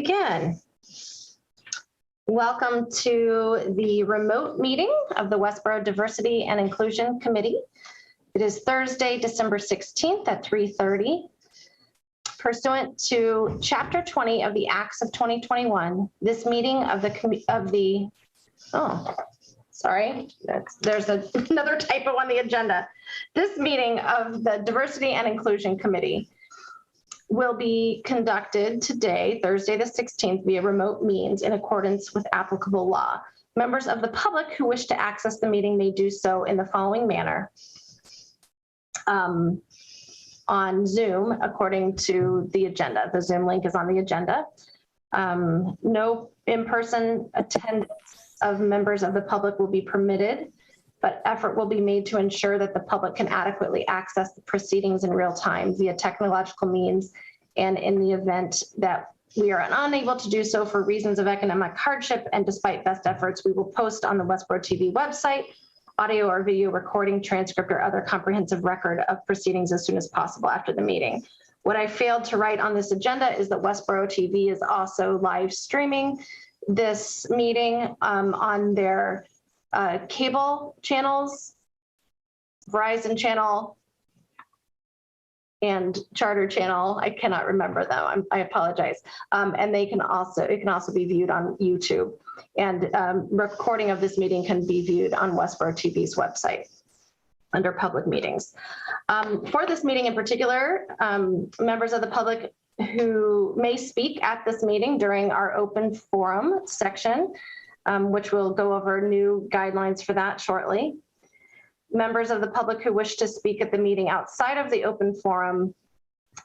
begin. Welcome to the remote meeting of the Westborough Diversity and Inclusion Committee. It is Thursday, December 16th at 3:30. Pursuant to Chapter 20 of the Acts of 2021, this meeting of the there's another typo on the agenda. This meeting of the Diversity and Inclusion Committee will be conducted today, Thursday the 16th, via remote means in accordance with applicable law. Members of the public who wish to access the meeting may do so in the following manner. On Zoom, according to the agenda. The Zoom link is on the agenda. No in-person attendance of members of the public will be permitted, but effort will be made to ensure that the public can adequately access the proceedings in real time via technological means. And in the event that we are unable to do so for reasons of economic hardship and despite best efforts, we will post on the Westborough TV website audio or video recording, transcript, or other comprehensive record of proceedings as soon as possible after the meeting. What I failed to write on this agenda is that Westborough TV is also live streaming this meeting on their cable channels, Verizon channel, and Charter channel. I cannot remember them. I apologize. And it can also be viewed on YouTube. And recording of this meeting can be viewed on Westborough TV's website under public meetings. For this meeting in particular, members of the public who may speak at this meeting during our open forum section, which we'll go over new guidelines for that shortly. Members of the public who wish to speak at the meeting outside of the open forum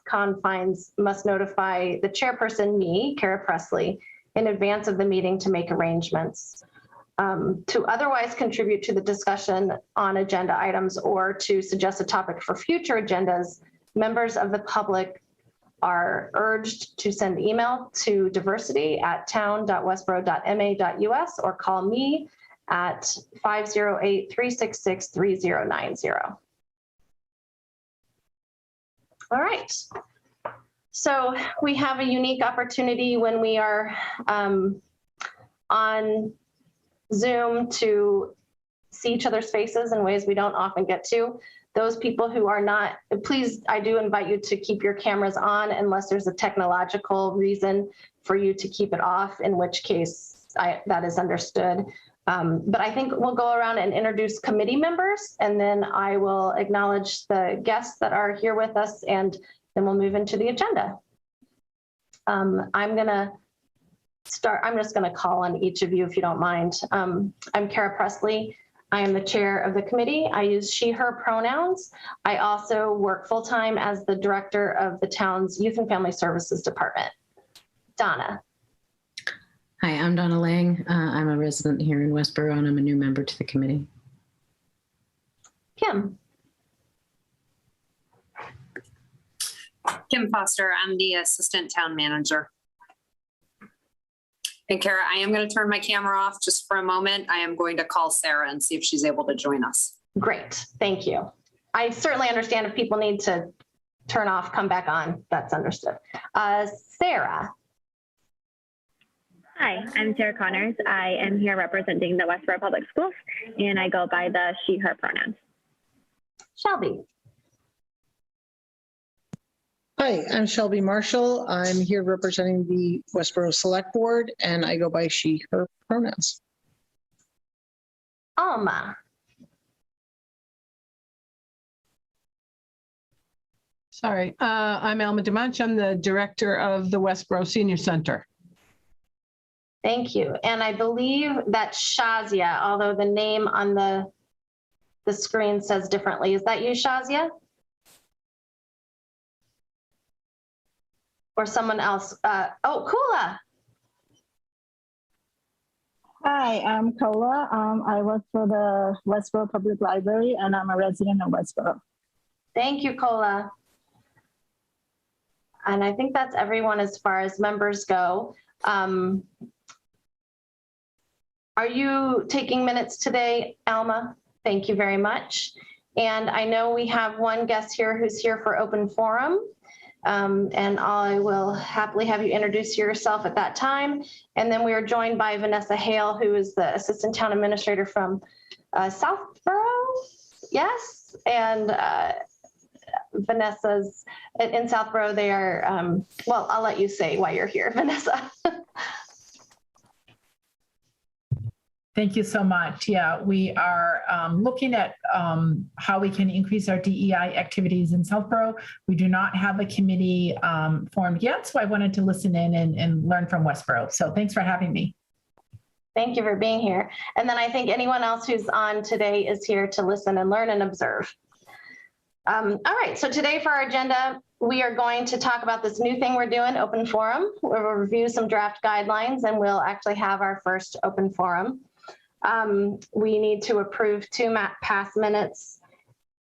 confines must notify the chairperson, me, Kara Presley, in advance of the meeting to make arrangements. To otherwise contribute to the discussion on agenda items or to suggest a topic for future agendas, members of the public are urged to send email to diversity@town.westborough.ma.us or call me at 508-366-3090. All right. So we have a unique opportunity when we are on Zoom to see each other's faces in ways we don't often get to. Those people who are not, please, I do invite you to keep your cameras on unless there's a technological reason for you to keep it off, in which case that is understood. But I think we'll go around and introduce committee members, and then I will acknowledge the guests that are here with us, and then we'll move into the agenda. I'm just gonna call on each of you if you don't mind. I'm Kara Presley. I am the chair of the committee. I use she, her pronouns. I also work full-time as the director of the town's Youth and Family Services Department. Donna. Hi, I'm Donna Lang. I'm a resident here in Westborough, and I'm a new member to the committee. Kim. Kim Foster, I'm the assistant town manager. And Kara, I am going to turn my camera off just for a moment. I am going to call Sarah and see if she's able to join us. Great, thank you. I certainly understand if people need to turn off, come back on, that's understood. Sarah. Hi, I'm Sarah Connors. I am here representing the Westborough Public Schools, and I go by the she, her pronouns. Shelby. Hi, I'm Shelby Marshall. I'm here representing the Westborough Select Board, and I go by she, her pronouns. Alma. Sorry, I'm Alma DeMonch. I'm the director of the Westborough Senior Center. Thank you. And I believe that's Shazia, although the name on the screen says differently. Is that you, Shazia? Or someone else? Oh, Kula. Hi, I'm Kola. I work for the Westborough Public Library, and I'm a resident of Westborough. Thank you, Kola. And I think that's everyone as far as members go. Are you taking minutes today, Alma? Thank you very much. And I know we have one guest here who's here for open forum. And I will happily have you introduce yourself at that time. And then we are joined by Vanessa Hale, who is the Assistant Town Administrator from Southborough. Yes. And Vanessa's in Southborough. They are, well, I'll let you say why you're here, Vanessa. Thank you so much. Yeah, we are looking at how we can increase our DEI activities in Southborough. We do not have a committee formed yet, so I wanted to listen in and learn from Westborough. So thanks for having me. Thank you for being here. And then I think anyone else who's on today is here to listen and learn and observe. All right, so today for our agenda, we are going to talk about this new thing we're doing, open forum. We'll review some draft guidelines and we'll actually have our first open forum. We need to approve 2 past minutes,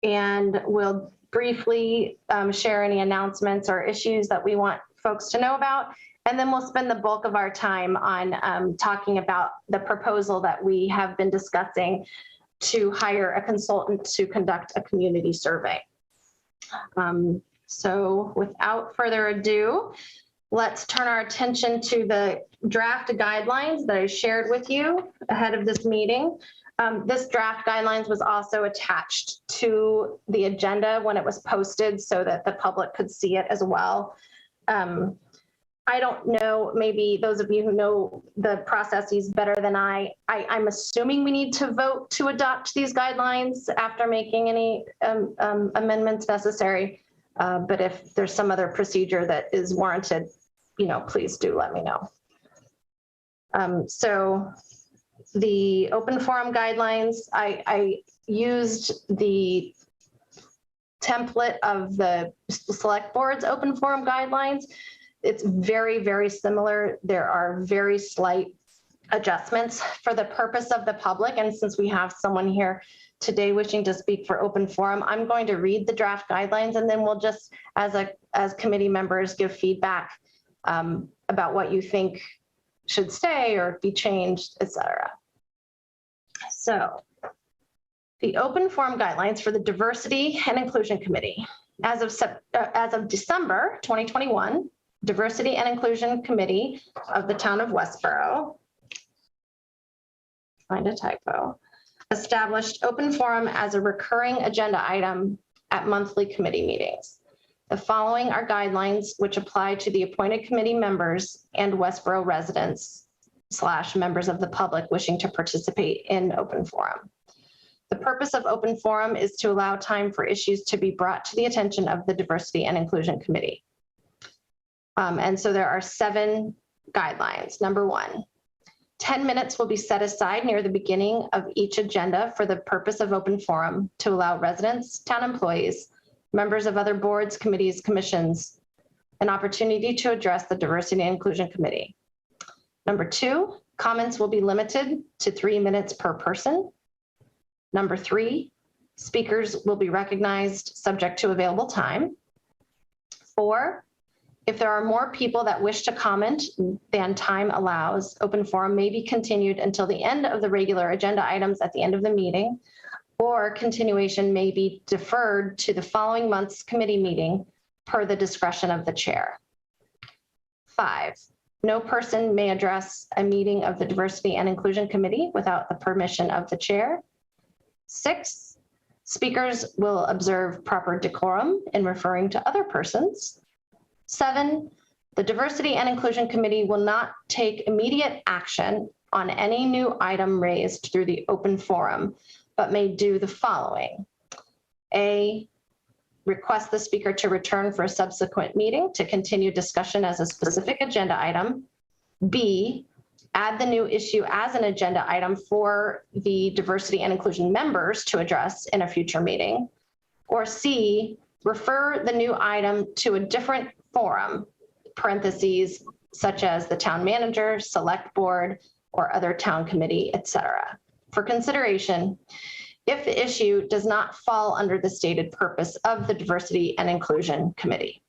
and we'll briefly share any announcements or issues that we want folks to know about. And then we'll spend the bulk of our time on talking about the proposal that we have been discussing to hire a consultant to conduct a community survey. So without further ado, let's turn our attention to the draft guidelines that I shared with you ahead of this meeting. This draft guidelines was also attached to the agenda when it was posted so that the public could see it as well. I don't know, maybe those of you who know the processes better than I'm assuming we need to vote to adopt these guidelines after making any amendments necessary. But if there's some other procedure that is warranted, please do let me know. So the open forum guidelines, I used the template of the select board's open forum guidelines. It's very, very similar. There are very slight adjustments for the purpose of the public. And since we have someone here today wishing to speak for open forum, I'm going to read the draft guidelines, and then we'll just, as committee members, give feedback about what you think should stay or be changed, etc. So the open forum guidelines for the Diversity and Inclusion Committee. As of December 2021, Diversity and Inclusion Committee of the Town of Westborough, find a typo, established open forum as a recurring agenda item at monthly committee meetings. The following are guidelines which apply to the appointed committee members and Westborough residents / members of the public wishing to participate in open forum. The purpose of open forum is to allow time for issues to be brought to the attention of the Diversity and Inclusion Committee. And so there are 7 guidelines. Number 1, 10 minutes will be set aside near the beginning of each agenda for the purpose of open forum to allow residents, town employees, members of other boards, committees, commissions, an opportunity to address the Diversity and Inclusion Committee. Number 2, comments will be limited to 3 minutes per person. Number 3, speakers will be recognized subject to available time. 4, if there are more people that wish to comment than time allows, open forum may be continued until the end of the regular agenda items at the end of the meeting, or continuation may be deferred to the following month's committee meeting per the discretion of the chair. 5, no person may address a meeting of the Diversity and Inclusion Committee without the permission of the chair. 6, speakers will observe proper decorum in referring to other persons. 7, the Diversity and Inclusion Committee will not take immediate action on any new item raised through the open forum, but may do the following. A, request the speaker to return for a subsequent meeting to continue discussion as a specific agenda item. B, add the new issue as an agenda item for the Diversity and Inclusion members to address in a future meeting. Or C, refer the new item to a different forum, parentheses, such as the town manager, select board, or other town committee, etc., for consideration if the issue does not fall under the stated purpose of the Diversity and Inclusion Committee.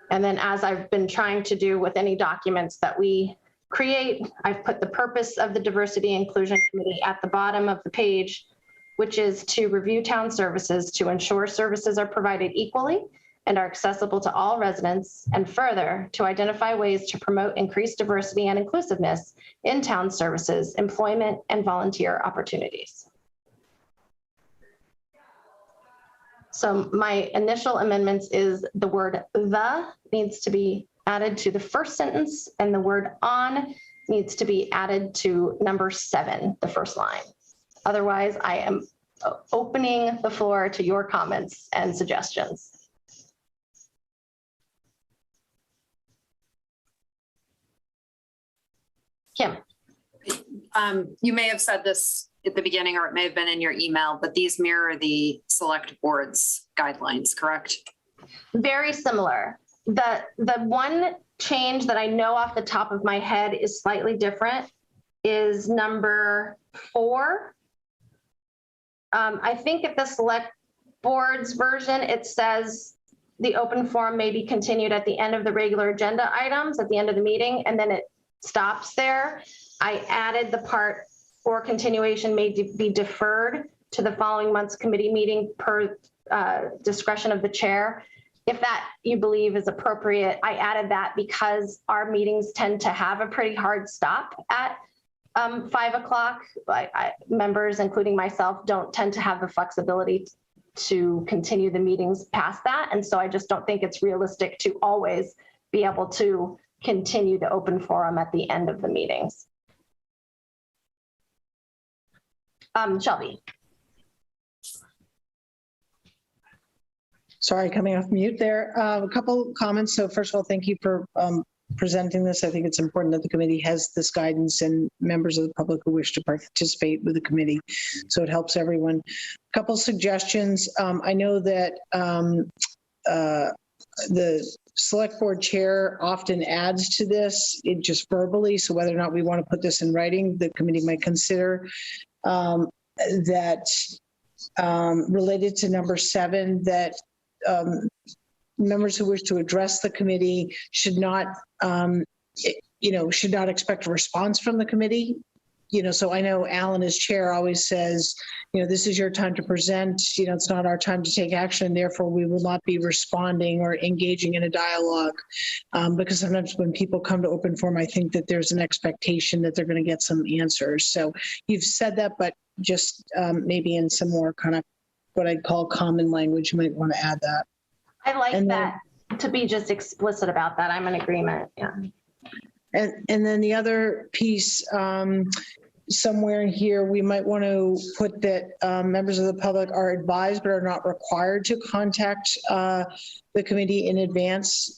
And then, as I've been trying to do with any documents that we create, I've put the purpose of the Diversity and Inclusion Committee at the bottom of the page, which is to review town services to ensure services are provided equally and are accessible to all residents, and further, to identify ways to promote increased diversity and inclusiveness in town services, employment, and volunteer opportunities. So my initial amendments is the word "the" needs to be added to the first sentence, and the word "on" needs to be added to number 7, the first line. Otherwise, I am opening the floor to your comments and suggestions. Kim. You may have said this at the beginning, or it may have been in your email, but these mirror the select board's guidelines, correct? Very similar. The one change that I know off the top of my head is slightly different is number 4. I think at the select board's version, it says the open forum may be continued at the end of the regular agenda items at the end of the meeting, and then it stops there. I added the part "or continuation may be deferred to the following month's committee meeting per discretion of the chair." If that you believe is appropriate, I added that because our meetings tend to have a pretty hard stop at 5 o'clock. Members, including myself, don't tend to have the flexibility to continue the meetings past that. And so I just don't think it's realistic to always be able to continue the open forum at the end of the meetings. Shelby. Sorry, coming off mute there. A couple comments. So first of all, thank you for presenting this. I think it's important that the committee has this guidance and members of the public who wish to participate with the committee. So it helps everyone. A couple suggestions. I know that the select board chair often adds to this, it just verbally. So whether or not we want to put this in writing, the committee might consider that related to number 7, that members who wish to address the committee should not, should not expect a response from the committee. So I know Alan as chair always says, this is your time to present, it's not our time to take action. Therefore, we will not be responding or engaging in a dialogue. Because sometimes when people come to open forum, I think that there's an expectation that they're going to get some answers. So you've said that, but just maybe in some more kind of what I'd call common language, you might want to add that. I like that, to be just explicit about that. I'm in agreement. Yeah. And then the other piece, somewhere in here, we might want to put that members of the public are advised but are not required to contact the committee in advance.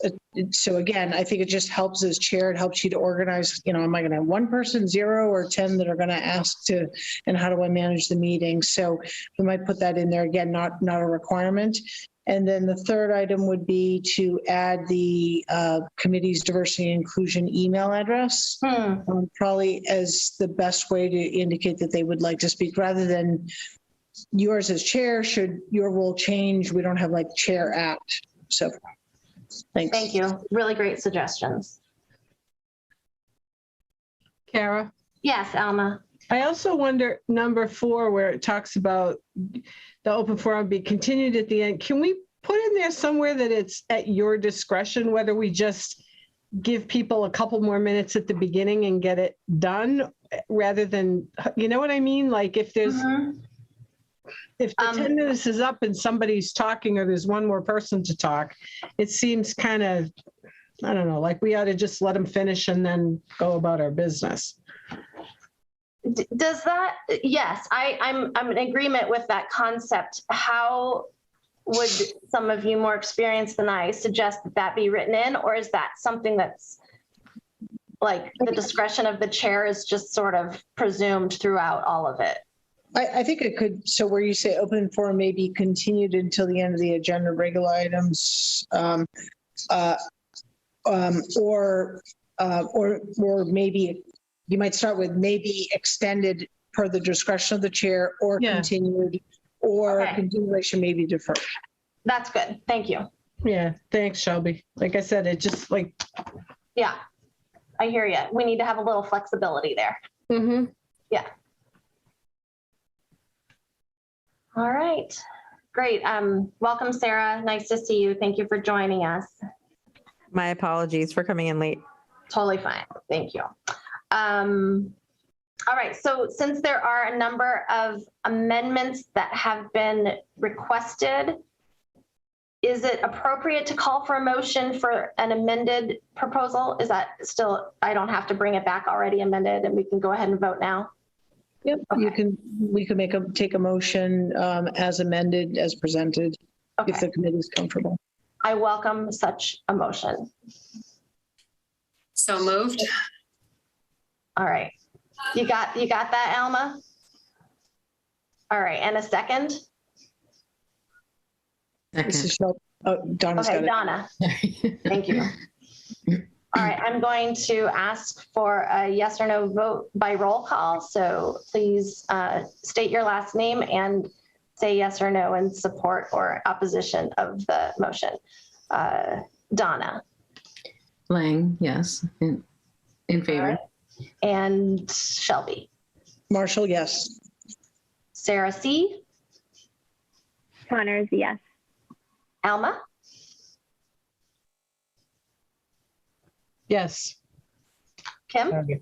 So again, I think it just helps as chair. It helps you to organize, am I going to have 1 person, 0, or 10 that are going to ask to, and how do I manage the meeting? So we might put that in there again, not a requirement. And then the third item would be to add the committee's diversity and inclusion email address, probably as the best way to indicate that they would like to speak, rather than yours as chair. Should your role change, we don't have like chair act. So thanks. Thank you. Really great suggestions. Kara? Yes, Alma. I also wonder, number 4, where it talks about the open forum be continued at the end. Can we put in there somewhere that it's at your discretion, whether we just give people a couple more minutes at the beginning and get it done, rather than, you know what I mean? Like if there's, if the 10 minutes is up and somebody's talking, or there's one more person to talk, it seems kind of, I don't know, like we ought to just let them finish and then go about our business. Does that, yes, I'm in agreement with that concept. How would some of you more experienced than I suggest that be written in, or is that something that's like the discretion of the chair is just sort of presumed throughout all of it? I think it could. So where you say open forum may be continued until the end of the agenda, regular items, or maybe you might start with maybe extended per the discretion of the chair, or continued, or continuation may be deferred. That's good. Thank you. Yeah, thanks, Shelby. Like I said, it just like. Yeah, I hear you. We need to have a little flexibility there. Mm-hmm. Yeah. All right. Great. Welcome, Sarah. Nice to see you. Thank you for joining us. My apologies for coming in late. Totally fine. Thank you. All right. So since there are a number of amendments that have been requested, is it appropriate to call for a motion for an amended proposal? Is that still, I don't have to bring it back already amended and we can go ahead and vote now? Yep, Okay. we can take a motion as amended, as presented, if Okay. the committee is comfortable. I welcome such a motion. So moved. All right. You got that, Alma? All right. And a second? This is Second. Donna's got Okay, it. Donna. Thank you. All right, I'm going to ask for a yes or no vote by roll call. So please state your last name and say yes or no in support or opposition of the motion. Donna. Lang, yes. In favor. And Shelby. Marshall, yes. Sarah C. Connors, yes. Alma. Yes. Kim.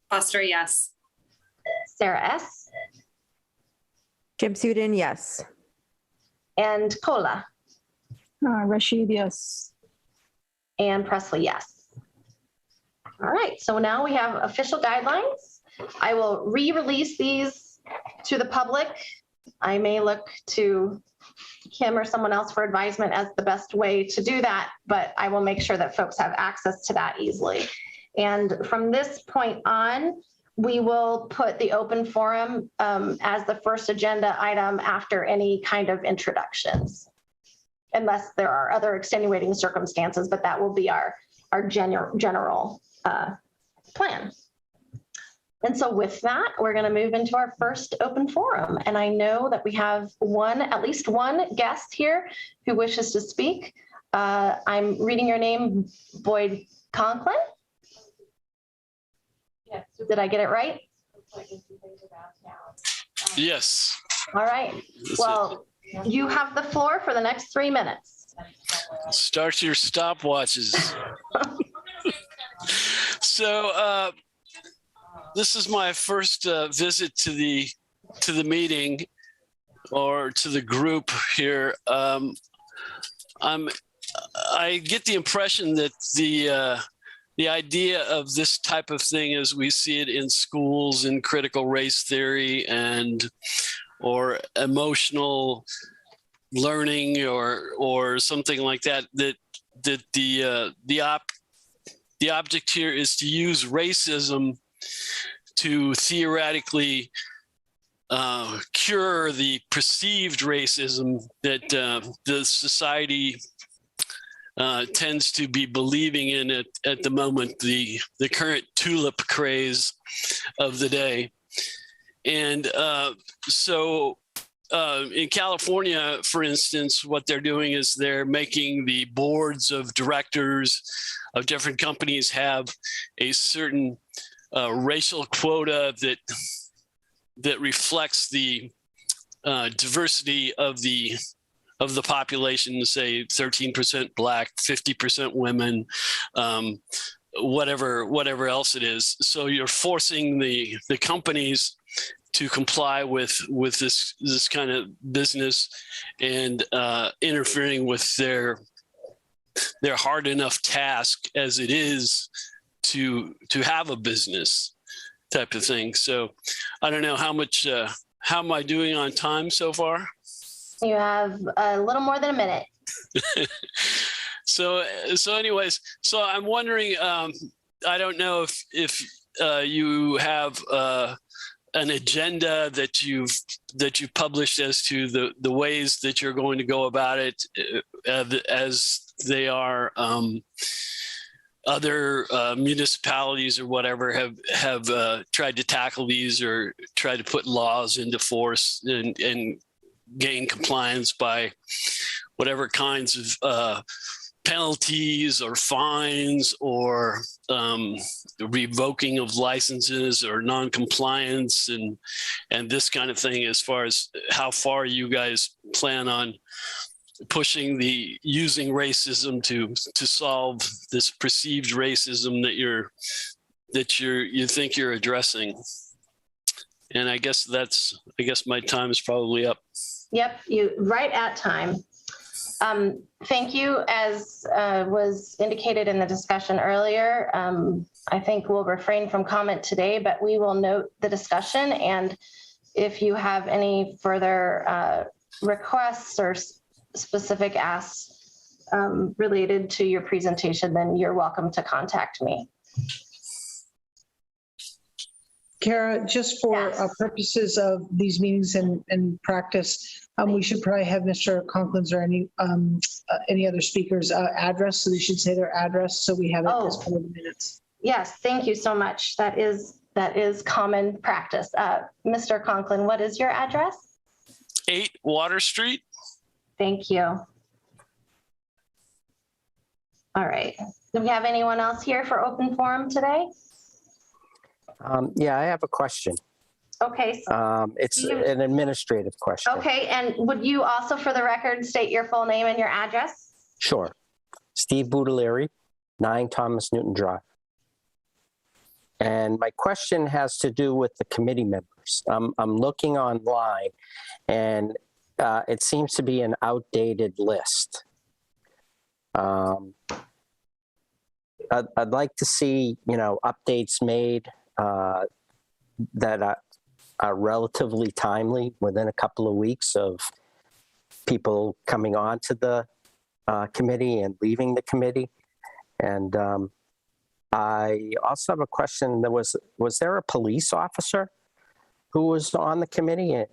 Foster, yes. Sarah S. Kim Sudin, yes. And Kola. Rashid, yes. And Presley, yes. All right, so now we have official guidelines. I will re-release these to the public. I may look to Kim or someone else for advisement as the best way to do that, but I will make sure that folks have access to that easily. And from this point on, we will put the open forum as the first agenda item after any kind of introductions, unless there are other extenuating circumstances, but that will be our general plan. And so with that, we're going to move into our first open forum. And I know that we have at least one guest here who wishes to speak. I'm reading your name, Boyd Conklin. Yes. Did I get it right? Yes. All right. Well, you have the floor for the next 3 minutes. Start your stopwatches. So this is my first visit to the meeting or to the group here. I get the impression that the idea of this type of thing as we see it in schools in critical race theory or emotional learning or something like that, that the object here is to use racism to theoretically cure the perceived racism that the society tends to be believing in at the moment, the current tulip craze of the day. And so in California, for instance, what they're doing is they're making the boards of directors of different companies have a certain racial quota that reflects the diversity of the population, say 13% Black, 50% women, whatever else it is. So you're forcing the companies to comply with this kind of business and interfering with their hard enough task as it is to have a business type of thing. So I don't know how am I doing on time so far? You have a little more than a minute. So anyways, so I'm wondering, I don't know if you have an agenda that you've published as to the ways that you're going to go about it, as they are other municipalities or whatever have tried to tackle these or tried to put laws into force and gain compliance by whatever kinds of penalties or fines or revoking of licenses or non-compliance and this kind of thing, as far as how far you guys plan on pushing the using racism to solve this perceived racism that you think you're addressing. And I guess my time is probably up. Yep, you right at time. Thank you. As was indicated in the discussion earlier, I think we'll refrain from comment today, but we will note the discussion. And if you have any further requests or specific asks related to your presentation, then you're welcome to contact me. Kara, just for Yes. purposes of these meetings and practice, we should probably have Mr. Conklin's or any other speakers' address. So they should say their address so we have it as part of the minutes. Yes, thank you so much. That is common practice. Mr. Conklin, what is your address? 8 Water Street. Thank you. All right. Do we have anyone else here for open forum today? Yeah, I have a question. Okay. It's an administrative question. Okay, and would you also, for the record, state your full name and your address? Sure. Steve Budaleri, 9 Thomas Newton Drive. And my question has to do with the committee members. I'm looking online, and it seems to be an outdated list. I'd like to see, updates made that are relatively timely within a couple of weeks of people coming on to the committee and leaving the committee. And I also have a question. Was there a police officer who was on the committee?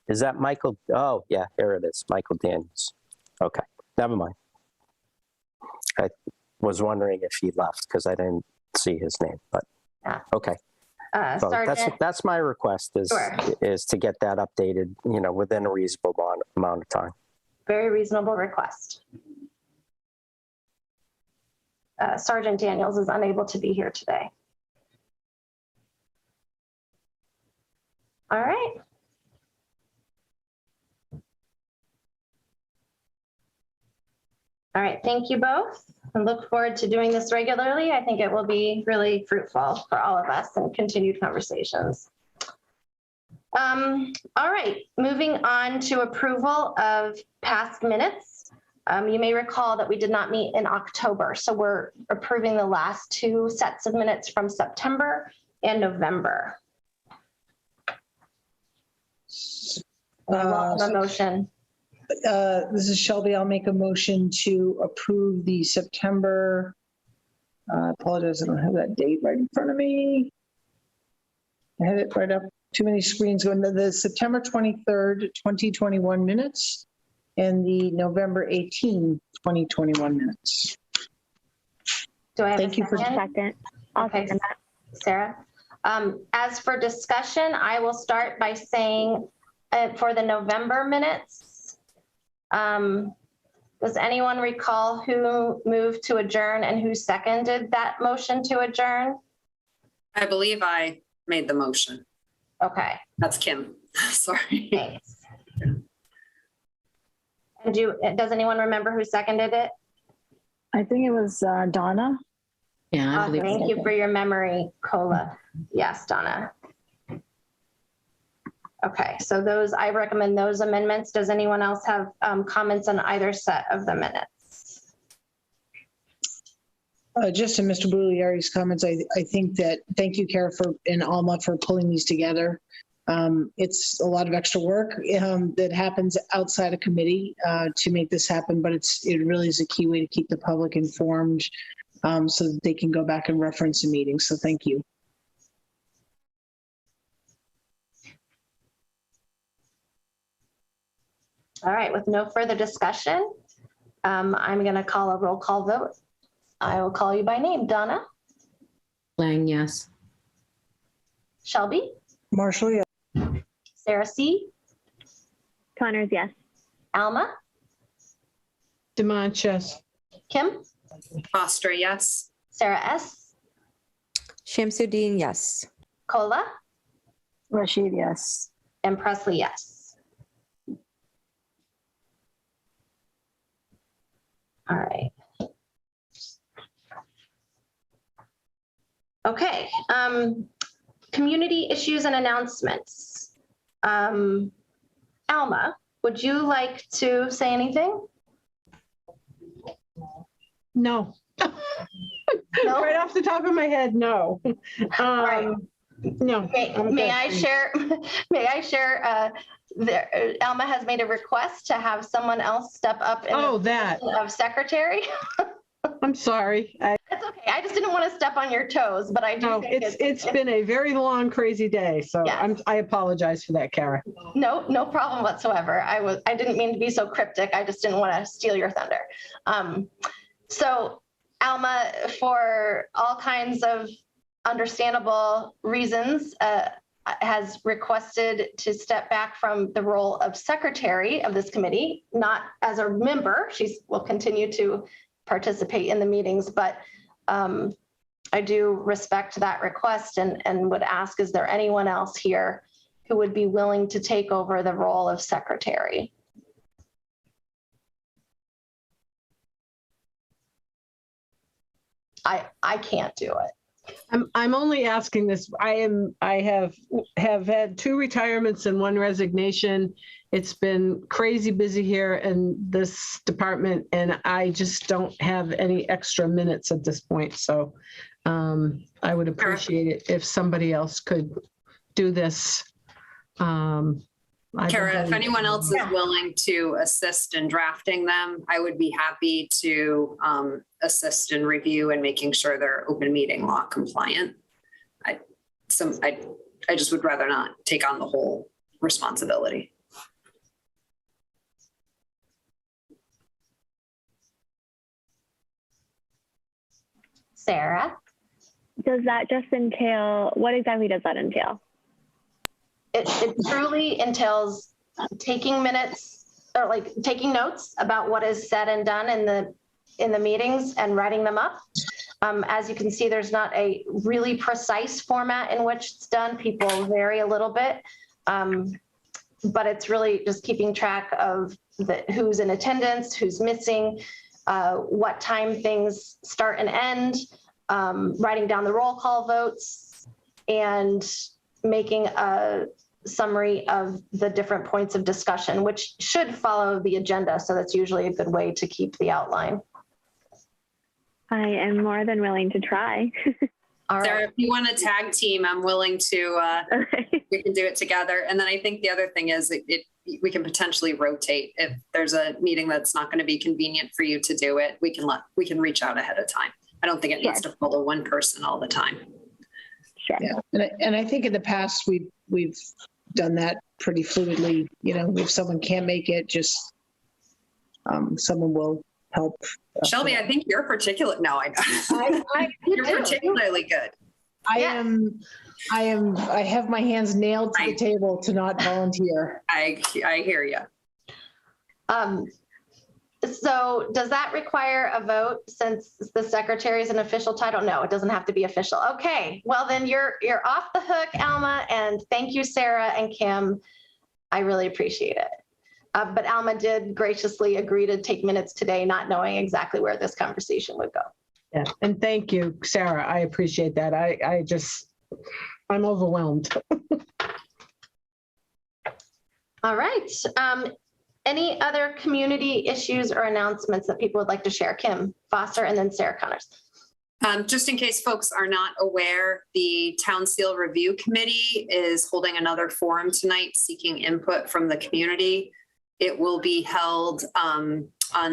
Is that Michael? Oh, yeah, here it is. Michael Daniels. Okay, never mind. I was wondering if he left because I didn't see his name, but okay. So that's my request is to get that updated, within a reasonable amount of time. Very reasonable request. Sergeant Daniels is unable to be here today. All right. All right, thank you both. I look forward to doing this regularly. I think it will be really fruitful for all of us and continued conversations. All right, moving on to approval of past minutes. You may recall that we did not meet in October, so we're approving the last 2 sets of minutes from September and November. Welcome a motion. This is Shelby. I'll make a motion to approve the September. I apologize, I don't have that date right in front of me. I had it right up. Too many screens going. The September 23rd, 2021 minutes and the November 18, 2021 minutes. Do I have Thank you for Second. I'll Okay, second that. Sarah. As for discussion, I will start by saying for the November minutes, does anyone recall who moved to adjourn and who seconded that motion to adjourn? I believe I made the motion. Okay. That's Kim. Sorry. Thanks. And does anyone remember who seconded it? I think it was Donna. Yeah, I believe Thank you for your memory, Cola. Yes, Donna. Okay, so I recommend those amendments. Does anyone else have comments on either set of the minutes? Just to Mr. Bugliari's comments, I think that, thank you, Kara, and Alma for pulling these together. It's a lot of extra work that happens outside a committee to make this happen, but it really is a key way to keep the public informed so that they can go back and reference a meeting. So thank you. All right, with no further discussion, I'm going to call a roll call vote. I will call you by name. Donna? Lang, yes. Shelby? Marshall, yeah. Sarah C? Connors, yes. Alma? Demont, yes. Kim, Foster, yes. Sarah S., Shamsuddin, yes. Kola, Rashid, yes. and Presley, yes. All right. Okay, community issues and announcements. Alma, would you like to say anything? No. No? Right off the top of my head, no. right. No. May I share? May I share? Alma has made a request to have someone else step up in the position of secretary. I'm sorry. That's okay. I just didn't want to step on your toes, but I do No, think it's been a very long, crazy day. So Yes. I apologize for that, Kara. No problem whatsoever. I didn't mean to be so cryptic. I just didn't want to steal your thunder. So Alma, for all kinds of understandable reasons, has requested to step back from the role of secretary of this committee, not as a member. She will continue to participate in the meetings, but I do respect that request and would ask, is there anyone else here who would be willing to take over the role of secretary? I can't do it. I'm only asking this. I have had 2 retirements and 1 resignation. It's been crazy busy here in this department, and I just don't have any extra minutes at this point. So I would appreciate it if somebody else could do this. Kara, if anyone else is willing to assist in drafting them, I would be happy to assist in review and making sure they're open meeting law compliant. I just would rather not take on the whole responsibility. Sarah? Does that just entail, what exactly does that entail? It truly entails taking minutes or like taking notes about what is said and done in the meetings and writing them up. As you can see, there's not a really precise format in which it's done. People vary a little bit, but it's really just keeping track of who's in attendance, who's missing, what time things start and end, writing down the roll call votes, and making a summary of the different points of discussion, which should follow the agenda. So that's usually a good way to keep the outline. I am more than willing to try. All right. Sarah, if you want a tag team, I'm willing to, we can do it together. And then I think the other thing is we can potentially rotate. If there's a meeting that's not going to be convenient for you to do it, we can reach out ahead of time. I don't think it needs to follow one person all the time. Sure. Yeah, and I think in the past we've done that pretty fluidly. You know, if someone can't make it, just someone will help. Shelby, I think you're particular. No, you're particularly good. I have my hands nailed to the table to not volunteer. I hear you. So does that require a vote since the secretary is an official title? No, it doesn't have to be official. Okay, well then you're off the hook, Alma, and thank you, Sarah and Kim. I really appreciate it. But Alma did graciously agree to take minutes today, not knowing exactly where this conversation would go. Yeah, and thank you, Sarah. I appreciate that. I'm overwhelmed. All right. Any other community issues or announcements that people would like to share? Kim Foster and then Sarah Connors. Just in case folks are not aware, the Town Seal Review Committee is holding another forum tonight seeking input from the community. It will be held on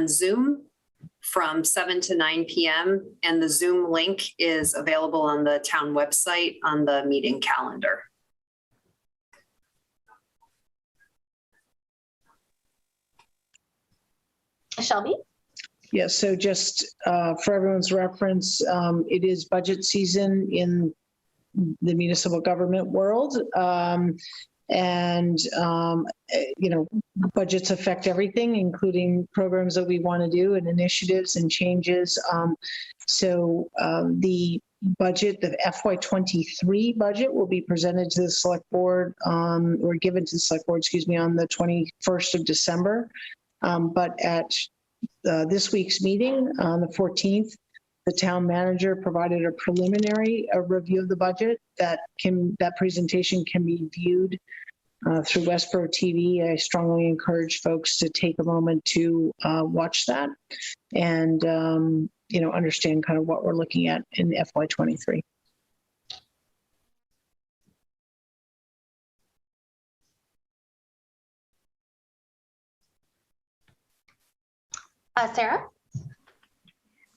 Zoom from 7 to 9 p.m. and the Zoom link is available on the town website on the meeting calendar. Shelby? Yes, so just for everyone's reference, it is budget season in the municipal government world. And, budgets affect everything, including programs that we want to do and initiatives and changes. So the budget, the FY23 budget will be presented to the select board or given to the select board, on the 21st of December. But at this week's meeting on the 14th, the town manager provided a preliminary review of the budget that presentation can be viewed through Westborough TV. I strongly encourage folks to take a moment to watch that and, understand kind of what we're looking at in FY23. Sarah?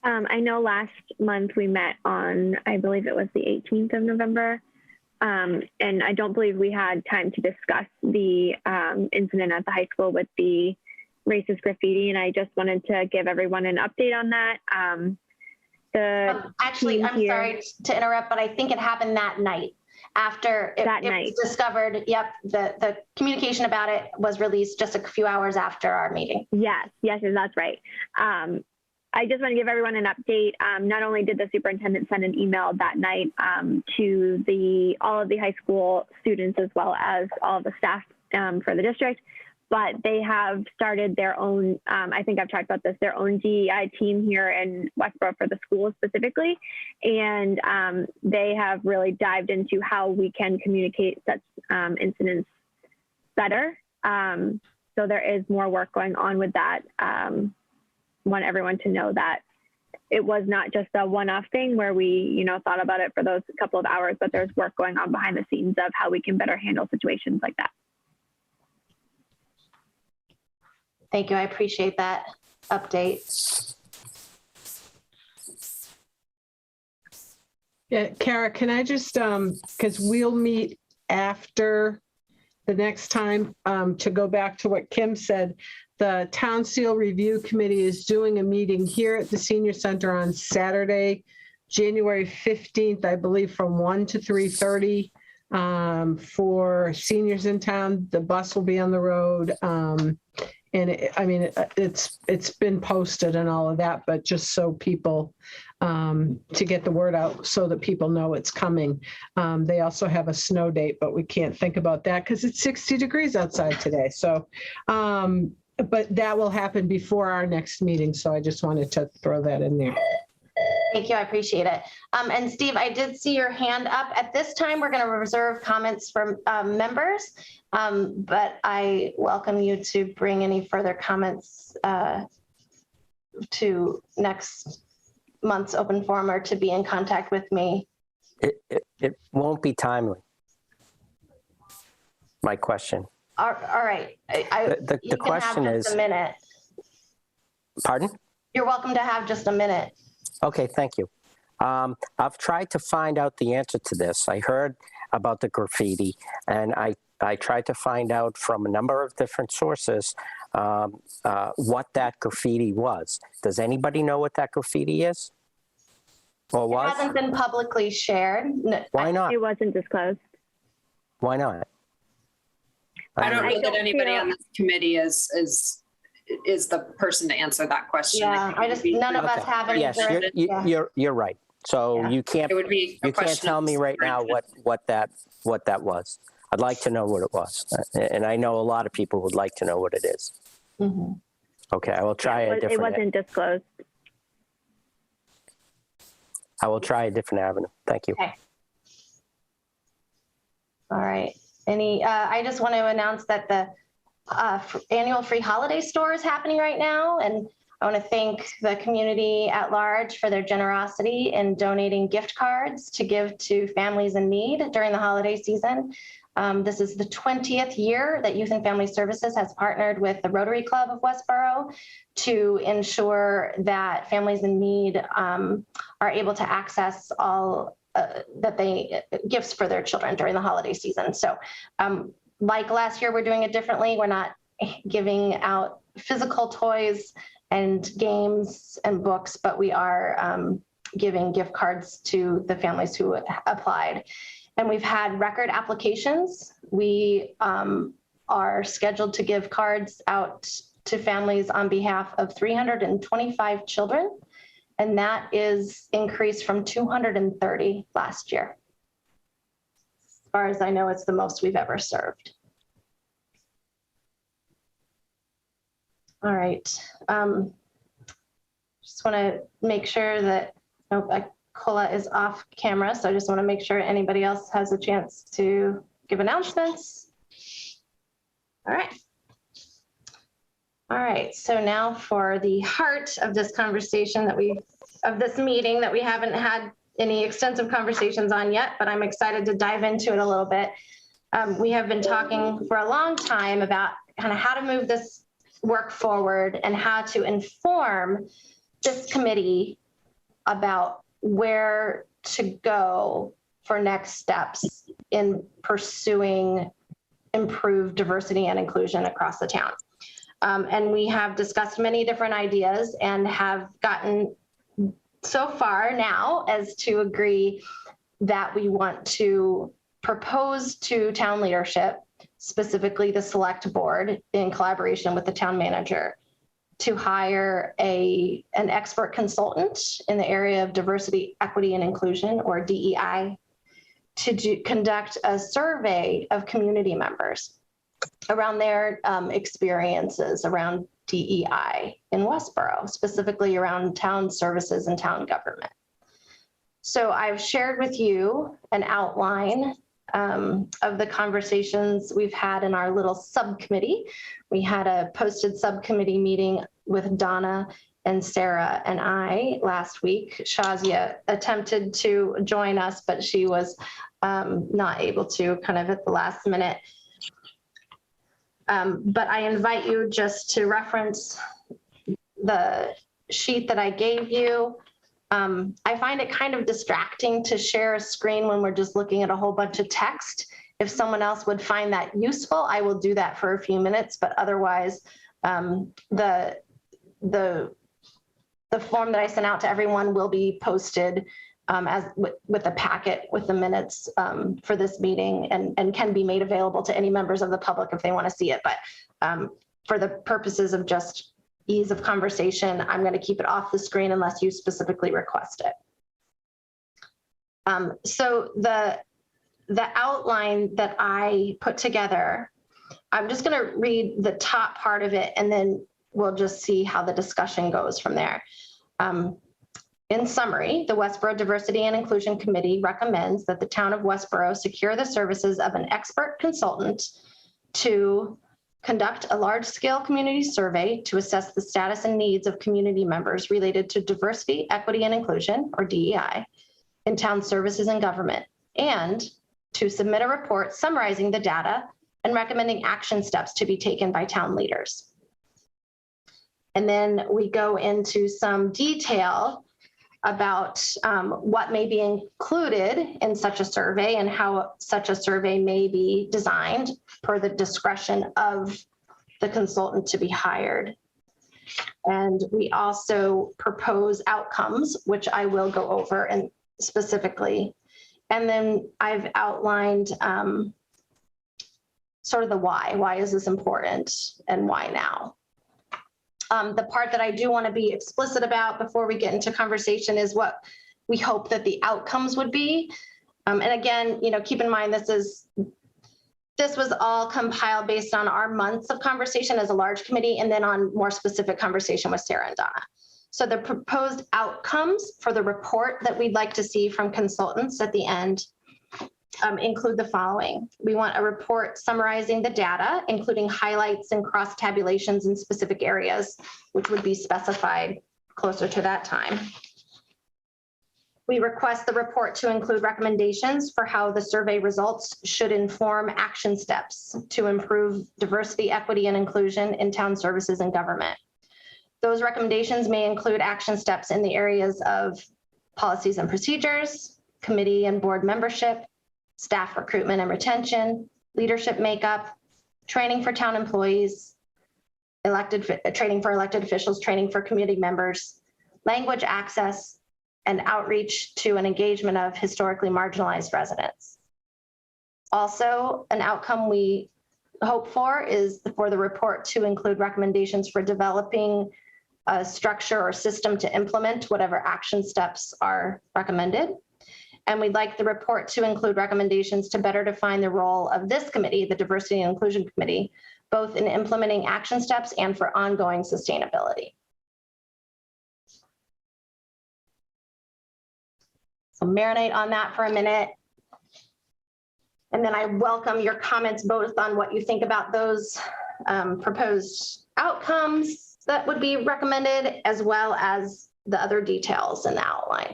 I know last month we met on, I believe it was the 18th of November. And I don't believe we had time to discuss the incident at the high school with the racist graffiti. And I just wanted to give everyone an update on that. Actually, I'm sorry to interrupt, but I think it happened that night after it was discovered. Yep. The communication about it was released just a few hours after our meeting. Yes, that's right. I just want to give everyone an update. Not only did the superintendent send an email that night to all of the high school students as well as all of the staff for the district, but they have started their own, I think I've talked about this, their own DEI team here in Westborough for the schools specifically. And they have really dived into how we can communicate such incidents better. So there is more work going on with that. Want everyone to know that it was not just a one-off thing where we, thought about it for those couple of hours, but there's work going on behind the scenes of how we can better handle situations like that. Thank you. I appreciate that update. Yeah, Kara, can I just, because we'll meet after the next time, to go back to what Kim said, the Town Seal Review Committee is doing a meeting here at the Senior Center on Saturday, January 15th, I believe, from 1 to 3:30 for seniors in town. The bus will be on the road. And it's been posted and all of that, but just so people, to get the word out so that people know it's coming. They also have a snow date, but we can't think about that because it's 60 degrees outside today. So, but that will happen before our next meeting. So I just wanted to throw that in there. Thank you. I appreciate it. And Steve, I did see your hand up. At this time, we're going to reserve comments from members, but I welcome you to bring any further comments to next month's open forum or to be in contact with me. It won't be timely. My question. All right. The question is a minute. Pardon? You're welcome to have just a minute. Okay, thank you. I've tried to find out the answer to this. I heard about the graffiti, and I tried to find out from a number of different sources what that graffiti was. Does anybody know what that graffiti is? Or was? It hasn't been publicly shared. Why not? It wasn't disclosed. Why not? I don't know that anybody on this committee is the person to answer that question. Yeah, none of us have any. Yes, you're right. So you can't tell me right now what that was. I'd like to know what it was, and I know a lot of people would like to know what it is. Mm-hmm. Okay, I will try a different. It wasn't disclosed. I will try a different avenue. Thank you. Okay. All right. I just want to announce that the annual free holiday store is happening right now. And I want to thank the community at large for their generosity in donating gift cards to give to families in need during the holiday season. This is the 20th year that Youth and Family Services has partnered with the Rotary Club of Westborough to ensure that families in need are able to access all gifts for their children during the holiday season. So like last year, we're doing it differently. We're not giving out physical toys and games and books, but we are giving gift cards to the families who applied. And we've had record applications. We are scheduled to give cards out to families on behalf of 325 children. And that is increased from 230 last year. As far as I know, it's the most we've ever served. All right. Just want to make sure that Cola is off camera. So I just want to make sure anybody else has a chance to give announcements. All right. All right, so now for the heart of this conversation of this meeting that we haven't had any extensive conversations on yet, but I'm excited to dive into it a little bit. We have been talking for a long time about kind of how to move this work forward and how to inform this committee about where to go for next steps in pursuing improved diversity and inclusion across the town. And we have discussed many different ideas and have gotten so far now as to agree that we want to propose to town leadership, specifically the select board in collaboration with the town manager, to hire an expert consultant in the area of diversity, equity, and inclusion, or DEI, to conduct a survey of community members around their experiences around DEI in Westborough, specifically around town services and town government. So I've shared with you an outline of the conversations we've had in our little subcommittee. We had a posted subcommittee meeting with Donna and Sarah and I last week. Shazia attempted to join us, but she was not able to, kind of at the last minute. But I invite you just to reference the sheet that I gave you. I find it kind of distracting to share a screen when we're just looking at a whole bunch of text. If someone else would find that useful, I will do that for a few minutes, but otherwise, the form that I sent out to everyone will be posted with the packet with the minutes for this meeting, and can be made available to any members of the public if they want to see it. But for the purposes of just ease of conversation, I'm going to keep it off the screen unless you specifically request it. So the outline that I put together, I'm just going to read the top part of it, and then we'll just see how the discussion goes from there. In summary, the Westborough Diversity and Inclusion Committee recommends that the town of Westborough secure the services of an expert consultant to conduct a large-scale community survey to assess the status and needs of community members related to diversity, equity, and inclusion, or DEI, in town services and government, and to submit a report summarizing the data and recommending action steps to be taken by town leaders. And then we go into some detail about what may be included in such a survey and how such a survey may be designed per the discretion of the consultant to be hired. And we also propose outcomes, which I will go over and specifically. And then I've outlined sort of the why. Why is this important and why now? The part that I do want to be explicit about before we get into conversation is what we hope that the outcomes would be. And again, keep in mind, this was all compiled based on our months of conversation as a large committee, and then on more specific conversation with Sarah and Donna. So the proposed outcomes for the report that we'd like to see from consultants at the end include the following. We want a report summarizing the data, including highlights and cross tabulations in specific areas, which would be specified closer to that time. We request the report to include recommendations for how the survey results should inform action steps to improve diversity, equity, and inclusion in town services and government. Those recommendations may include action steps in the areas of policies and procedures, committee and board membership, staff recruitment and retention, leadership makeup, training for town employees, training for elected officials, training for community members, language access, and outreach to an engagement of historically marginalized residents. Also, an outcome we hope for is for the report to include recommendations for developing a structure or system to implement whatever action steps are recommended. And we'd like the report to include recommendations to better define the role of this committee, the Diversity and Inclusion Committee, both in implementing action steps and for ongoing sustainability. So marinate on that for a minute. And then I welcome your comments both on what you think about those proposed outcomes that would be recommended, as well as the other details in the outline.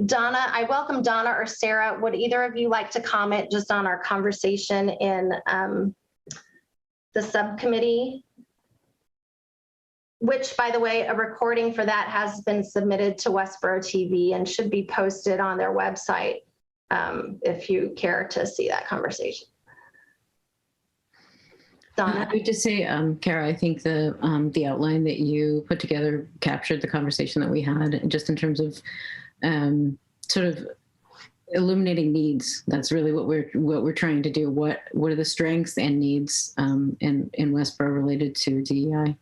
Donna, I welcome Donna or Sarah. Would either of you like to comment just on our conversation in the subcommittee? Which, by the way, a recording for that has been submitted to Westborough TV and should be posted on their website if you care to see that conversation. Donna? I would just say, Kara, I think the outline that you put together captured the conversation that we had, just in terms of sort of illuminating needs. That's really what we're trying to do. What are the strengths and needs in Westborough related to DEI?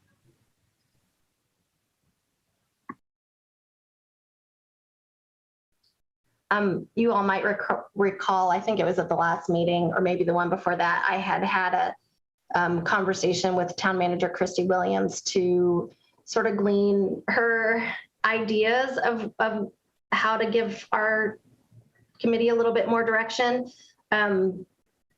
You all might recall, I think it was at the last meeting or maybe the one before that, I had a conversation with Town Manager Christy Williams to sort of glean her ideas of how to give our committee a little bit more direction. And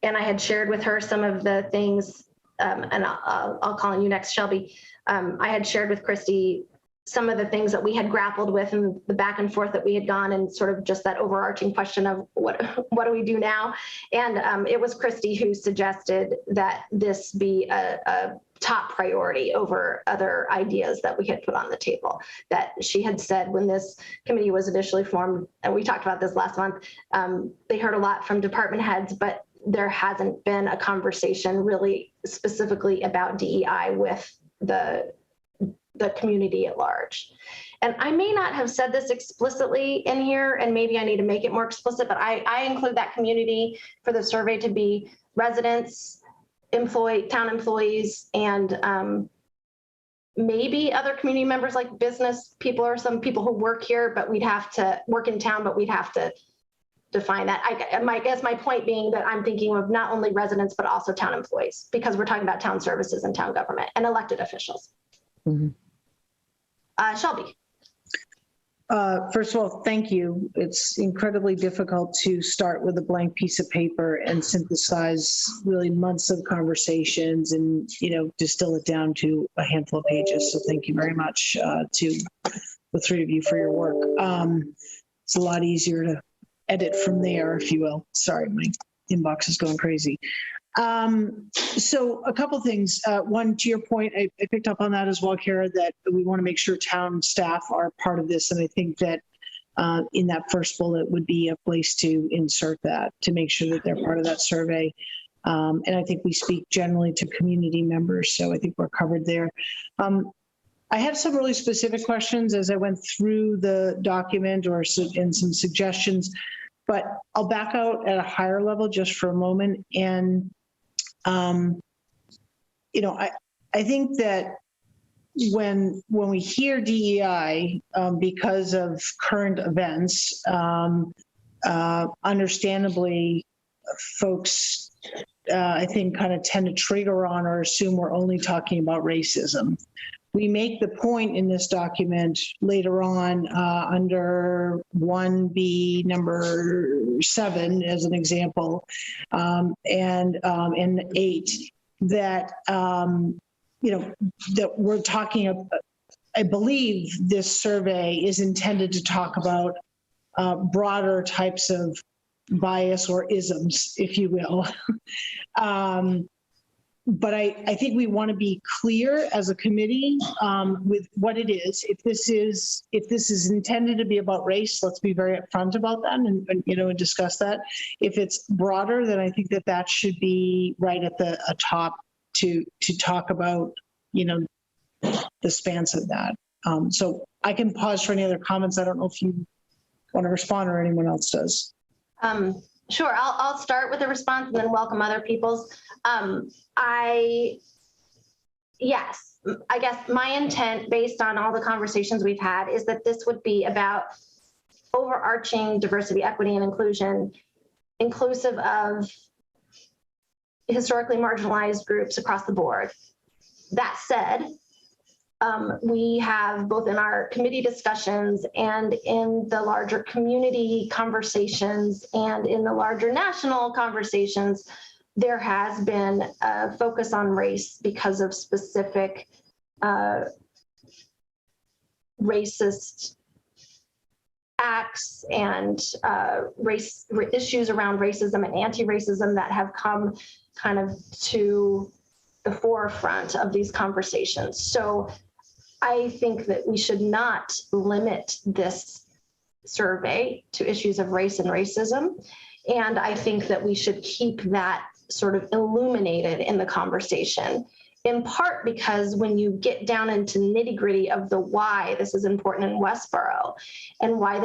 I had shared with her some of the things, and I'll call on you next, Shelby. I had shared with Christy some of the things that we had grappled with and the back and forth that we had gone, and sort of just that overarching question of what do we do now? And it was Christy who suggested that this be a top priority over other ideas that we had put on the table. That she had said when this committee was initially formed, and we talked about this last month, they heard a lot from department heads, but there hasn't been a conversation really specifically about DEI with the community at large. And I may not have said this explicitly in here, and maybe I need to make it more explicit, but I include that community for the survey to be residents, town employees, and maybe other community members like business people or some people who work here, but we'd have to work in town, but we'd have to define that. I guess my point being that I'm thinking of not only residents, but also town employees, because we're talking about town services and town government and elected officials. Mm-hmm. Shelby. First of all, thank you. It's incredibly difficult to start with a blank piece of paper and synthesize really months of conversations and, distill it down to a handful of pages. So thank you very much to the three of you for your work. It's a lot easier to edit from there, if you will. Sorry, my inbox is going crazy. So a couple things. One, to your point, I picked up on that as well, Kara, that we want to make sure town staff are part of this. And I think that in that first bullet would be a place to insert that, to make sure that they're part of that survey. And I think we speak generally to community members. So I think we're covered there. I have some really specific questions as I went through the document and some suggestions, but I'll back out at a higher level just for a moment. And I think that when we hear DEI, because of current events, understandably, folks, I think, kind of tend to trigger on or assume we're only talking about racism. We make the point in this document later on under 1B number 7 as an example, and 8, that that we're talking. I believe this survey is intended to talk about broader types of bias or isms, if you will. But I think we want to be clear as a committee with what it is. If this is intended to be about race, let's be very upfront about that and discuss that. If it's broader, then I think that should be right at the top to talk about the spans of that. So I can pause for any other comments. I don't know if you want to respond or anyone else does. Sure, I'll start with a response and then welcome other people's. Yes, I guess my intent based on all the conversations we've had is that this would be about overarching diversity, equity, and inclusion, inclusive of historically marginalized groups across the board. That said, we have both in our committee discussions and in the larger community conversations and in the larger national conversations, there has been a focus on race because of specific racist acts and issues around racism and anti-racism that have come kind of to the forefront of these conversations. So I think that we should not limit this survey to issues of race and racism. And I think that we should keep that sort of illuminated in the conversation, in part because when you get down into nitty gritty of the why this is important in Westborough and why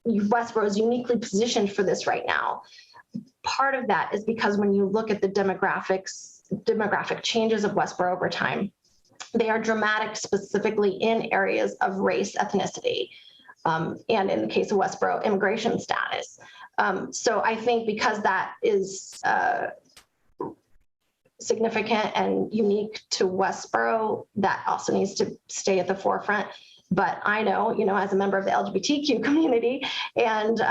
Westborough is uniquely positioned for this right now, part of that is because when you look at the demographic changes of Westborough over time, they are dramatic specifically in areas of race, ethnicity, and in the case of Westborough, immigration status. So I think because that is significant and unique to Westborough, that also needs to stay at the forefront. But I know, as a member of the LGBTQ community and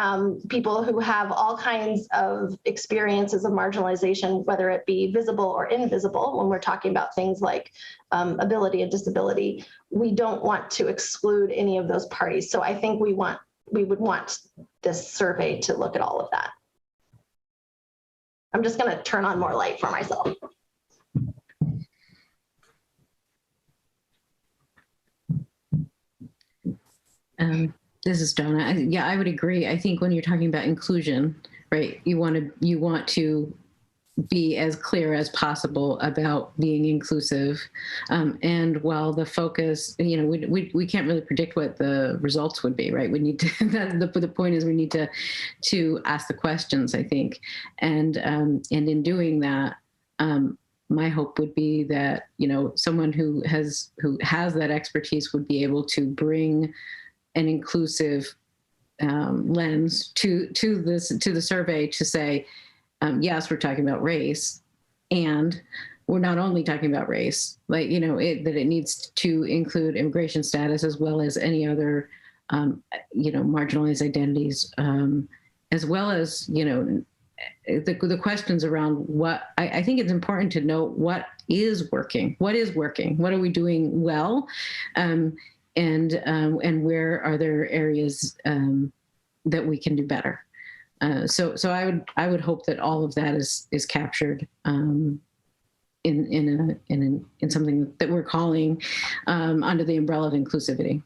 people who have all kinds of experiences of marginalization, whether it be visible or invisible, when we're talking about things like ability and disability, we don't want to exclude any of those parties. So I think we would want this survey to look at all of that. I'm just going to turn on more light for myself. This is Donna. Yeah, I would agree. I think when you're talking about inclusion, right, you want to be as clear as possible about being inclusive. And while the focus, we can't really predict what the results would be, right? We need to, the point is we need to ask the questions, I think. And in doing that, my hope would be that, someone who has that expertise would be able to bring an inclusive lens to the survey to say, yes, we're talking about race, and we're not only talking about race, that it needs to include immigration status as well as any other, marginalized identities, as well as, the questions around what I think it's important to know what is working, what are we doing well, and where are there areas that we can do better. So I would hope that all of that is captured in something that we're calling under the umbrella of inclusivity.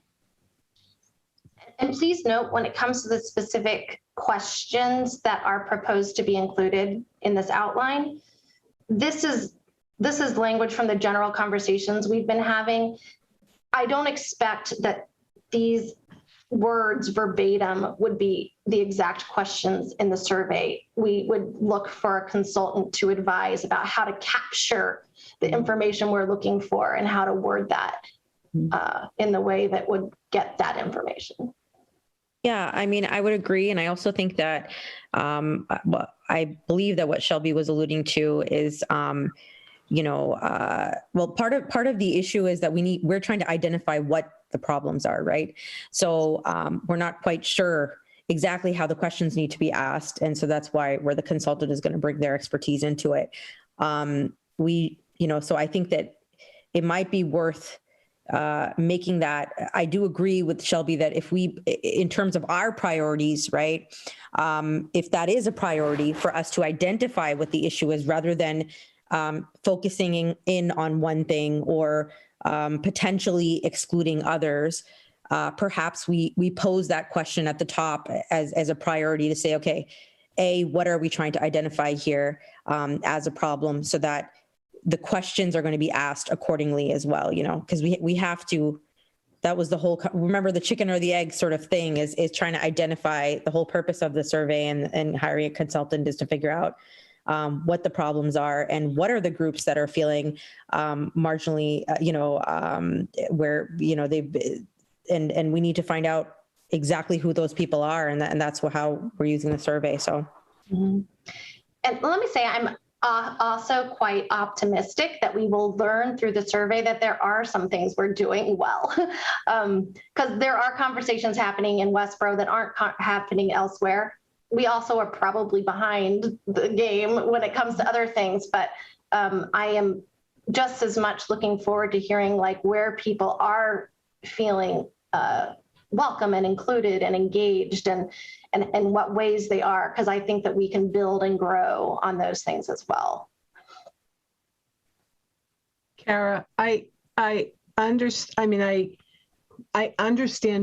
And please note, when it comes to the specific questions that are proposed to be included in this outline, this is language from the general conversations we've been having. I don't expect that these words verbatim would be the exact questions in the survey. We would look for a consultant to advise about how to capture the information we're looking for and how to word that in the way that would get that information. Yeah, I mean, I would agree. And I also think that I believe that what Shelby was alluding to is, part of the issue is that we're trying to identify what the problems are, right? So we're not quite sure exactly how the questions need to be asked. And so that's where the consultant is going to bring their expertise into it. So I think that it might be worth making that. I do agree with Shelby that in terms of our priorities, right? If that is a priority for us to identify what the issue is rather than focusing in on one thing or potentially excluding others, perhaps we pose that question at the top as a priority to say, okay, what are we trying to identify here as a problem, so that the questions are going to be asked accordingly as well, because we have to, that was the whole, remember the chicken or the egg sort of thing is trying to identify the whole purpose of the survey, and hiring a consultant is to figure out what the problems are and what are the groups that are feeling marginally, where, they've, and we need to find out exactly who those people are. And that's how we're using the survey. So. Mm-hmm. And let me say, I'm also quite optimistic that we will learn through the survey that there are some things we're doing well, because there are conversations happening in Westborough that aren't happening elsewhere. We also are probably behind the game when it comes to other things, but I am just as much looking forward to hearing like where people are feeling welcome and included and engaged, and what ways they are, because I think that we can build and grow on those things as well. Kara, I understand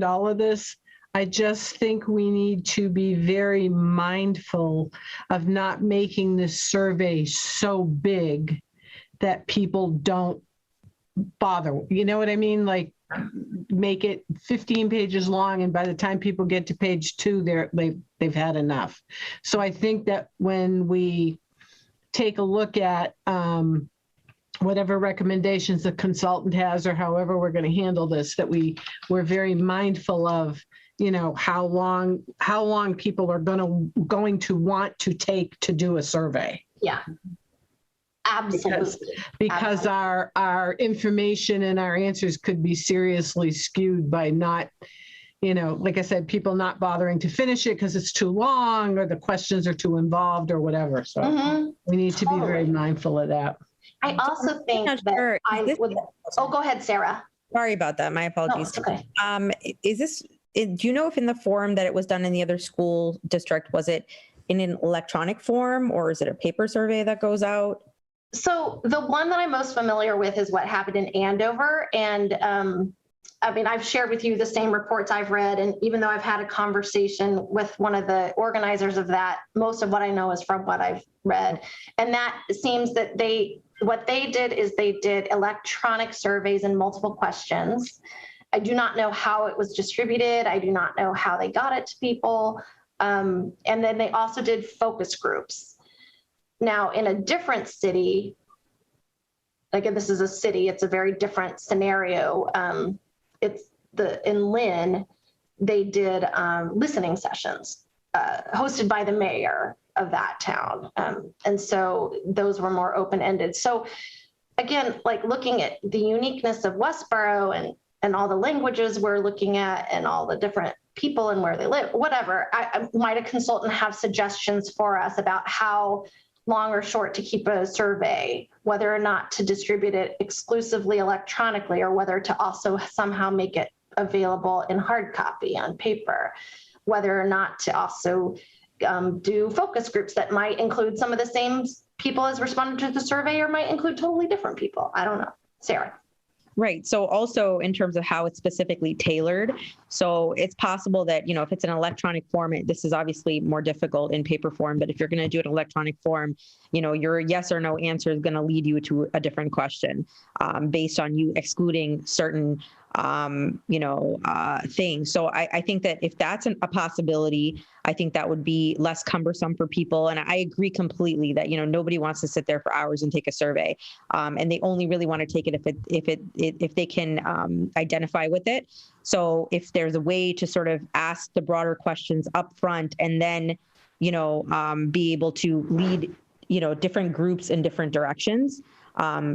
all of this. I just think we need to be very mindful of not making this survey so big that people don't bother. You know what I mean? Like, make it 15 pages long, and by the time people get to page 2, they've had enough. So I think that when we take a look at whatever recommendations the consultant has, or however we're going to handle this, that we're very mindful of, how long people are going to want to take to do a survey. Yeah. Absolutely. Because our information and our answers could be seriously skewed by not, like I said, people not bothering to finish it because it's too long, or the questions are too involved, or whatever. So we need to be very mindful of that. I also think that go ahead, Sarah. Sorry about that. My apologies. No, it's okay. Do you know if in the form that it was done in the other school district, was it in an electronic form, or is it a paper survey that goes out? So the one that I'm most familiar with is what happened in Andover. And I've shared with you the same reports I've read. And even though I've had a conversation with one of the organizers of that, most of what I know is from what I've read. And that seems that what they did is they did electronic surveys and multiple questions. I do not know how it was distributed. I do not know how they got it to people. And then they also did focus groups. Now, in a different city, again, this is a city, it's a very different scenario. In Lynn, they did listening sessions hosted by the mayor of that town. And so those were more open-ended. So again, like looking at the uniqueness of Westborough and all the languages we're looking at and all the different people and where they live, whatever, might a consultant have suggestions for us about how long or short to keep a survey, whether or not to distribute it exclusively electronically, or whether to also somehow make it available in hard copy on paper, whether or not to also do focus groups that might include some of the same people as responded to the survey, or might include totally different people. I don't know. Sarah. Right. So also in terms of how it's specifically tailored. So it's possible that, if it's an electronic form, this is obviously more difficult in paper form, but if you're going to do an electronic form, your yes or no answer is going to lead you to a different question based on you excluding certain things. So I think that if that's a possibility, I think that would be less cumbersome for people. And I agree completely that, nobody wants to sit there for hours and take a survey. And they only really want to take it if they can identify with it. So if there's a way to sort of ask the broader questions up front, and then, be able to lead, different groups in different directions,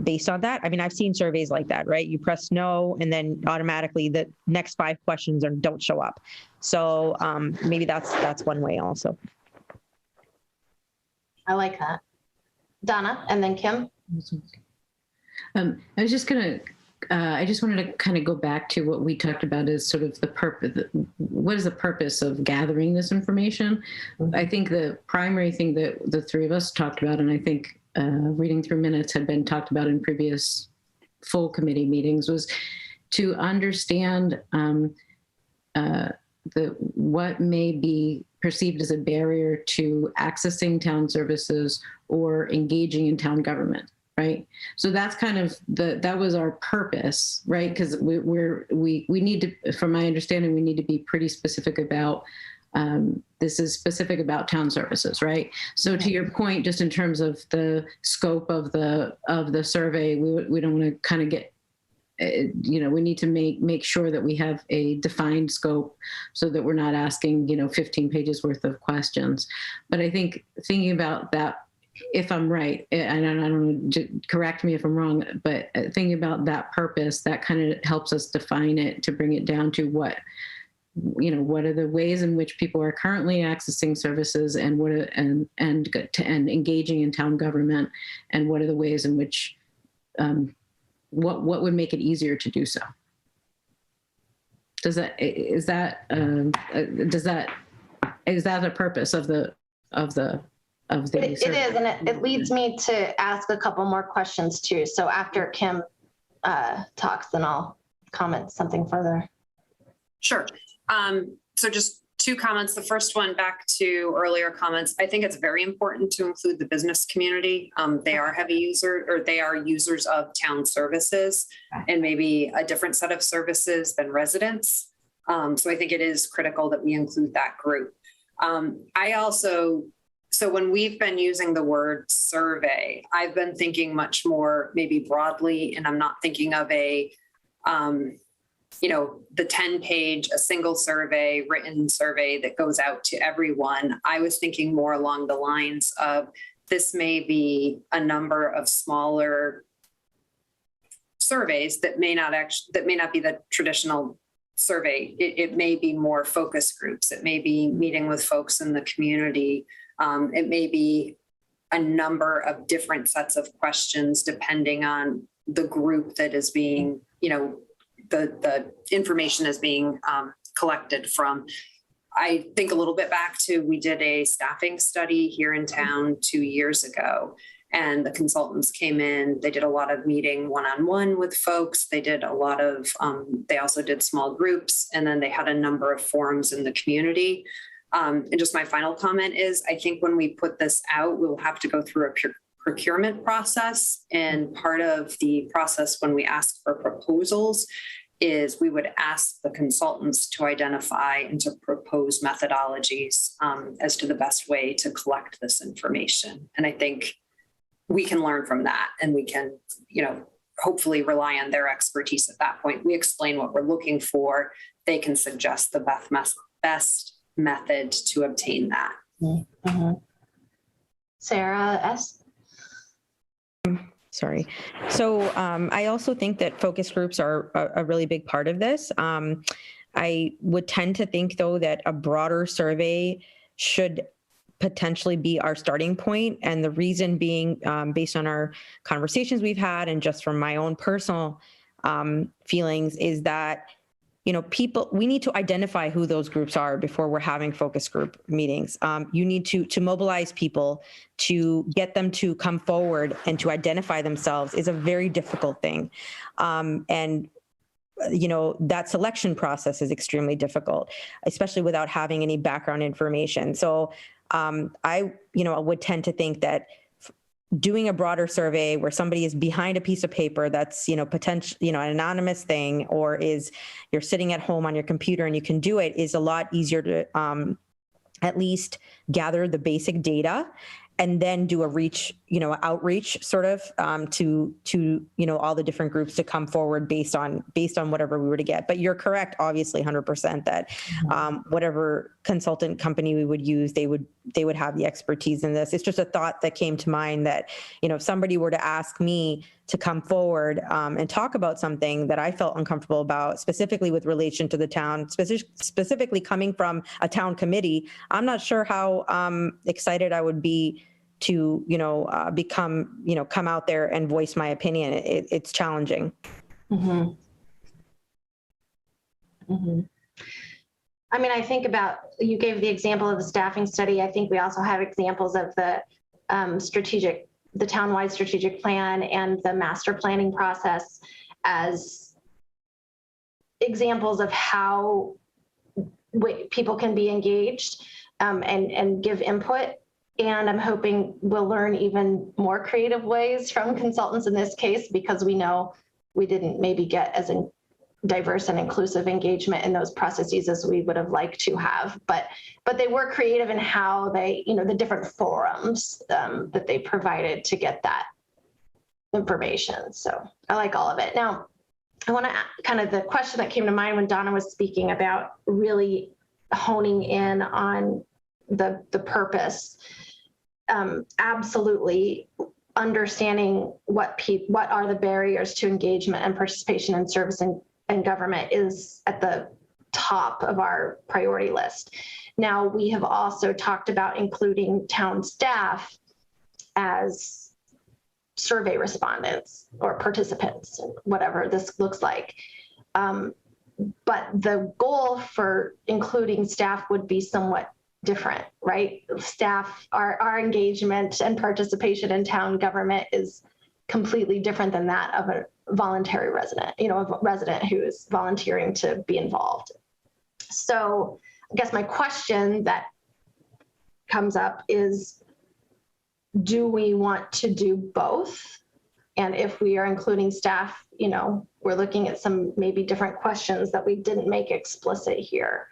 based on that. I've seen surveys like that, right? You press no, and then automatically the next 5 questions don't show up. So maybe that's one way also. I like that. Donna, and then Kim. I just wanted to kind of go back to what we talked about as sort of the purpose. What is the purpose of gathering this information? I think the primary thing that the 3 of us talked about, and I think reading through minutes had been talked about in previous full committee meetings, was to understand what may be perceived as a barrier to accessing town services or engaging in town government. right? So that's kind of that was our purpose, right? Because we need to, from my understanding, we need to be pretty specific about, this is specific about town services, right? So to your point, just in terms of the scope of the survey, we don't want to kind of get, we need to make sure that we have a defined scope so that we're not asking, 15 pages worth of questions. But I think thinking about that, if I'm right, and I don't know, correct me if I'm wrong, but thinking about that purpose, that kind of helps us define it to bring it down to what are the ways in which people are currently accessing services, and and engaging in town government, and what are the ways in which what would make it easier to do so. Is that the purpose of the It is, and it leads me to ask a couple more questions too. So after Kim talks, then I'll comment something further. Sure. So just 2 comments. The first one, back to earlier comments. I think it's very important to include the business community. They are heavy users, or they are users of town services, and maybe a different set of services than residents. So I think it is critical that we include that group. So when we've been using the word survey, I've been thinking much more maybe broadly, and I'm not thinking of the 10-page, a single survey, written survey that goes out to everyone. I was thinking more along the lines of, this may be a number of smaller surveys that may not be the traditional survey. It may be more focus groups. It may be meeting with folks in the community. It may be a number of different sets of questions depending on the group that is being, the information is being collected from. I think a little bit back to, we did a staffing study here in town 2 years ago, and the consultants came in. They did a lot of meeting one-on-one with folks. They did a lot of, they also did small groups, and then they had a number of forums in the community. And just my final comment is, I think when we put this out, we'll have to go through a procurement process. And part of the process when we ask for proposals is we would ask the consultants to identify and to propose methodologies as to the best way to collect this information. And I think we can learn from that, and we can, hopefully rely on their expertise at that point. We explain what we're looking for. They can suggest the best method to obtain that. Mm-hmm. Sarah S. Sorry. So I also think that focus groups are a really big part of this. I would tend to think, though, that a broader survey should potentially be our starting point. And the reason being, based on our conversations we've had and just from my own personal feelings, is that we need to identify who those groups are before we're having focus group meetings. You need to mobilize people, to get them to come forward and to identify themselves is a very difficult thing. And that selection process is extremely difficult, especially without having any background information. So I would tend to think that doing a broader survey where somebody is behind a piece of paper that's, potential, an anonymous thing, or you're sitting at home on your computer and you can do it, is a lot easier to at least gather the basic data and then do a outreach sort of to all the different groups to come forward based on whatever we were to get. But you're correct, obviously, 100% that whatever consultant company we would use, they would have the expertise in this. It's just a thought that came to mind that, if somebody were to ask me to come forward and talk about something that I felt uncomfortable about, specifically with relation to the town, specifically coming from a town committee, I'm not sure how excited I would be to, come out there and voice my opinion. It's challenging. Mm-hmm. Mm-hmm. I mean, I think about, you gave the example of the staffing study. I think we also have examples of the townwide strategic plan and the master planning process as examples of how people can be engaged and give input And I'm hoping we'll learn even more creative ways from consultants in this case, because we know we didn't maybe get as diverse and inclusive engagement in those processes as we would have liked to have. But they were creative in how they, the different forums that they provided to get that information. So I like all of it. Now, I want to kind of the question that came to mind when Donna was speaking about really honing in on the purpose. Absolutely understanding what are the barriers to engagement and participation in service and government is at the top of our priority list. Now, we have also talked about including town staff as survey respondents or participants, whatever this looks like. But the goal for including staff would be somewhat different, right? Staff, our engagement and participation in town government is completely different than that of a voluntary resident, a resident who is volunteering to be involved. So I guess my question that comes up is, do we want to do both? And if we are including staff, we're looking at some maybe different questions that we didn't make explicit here.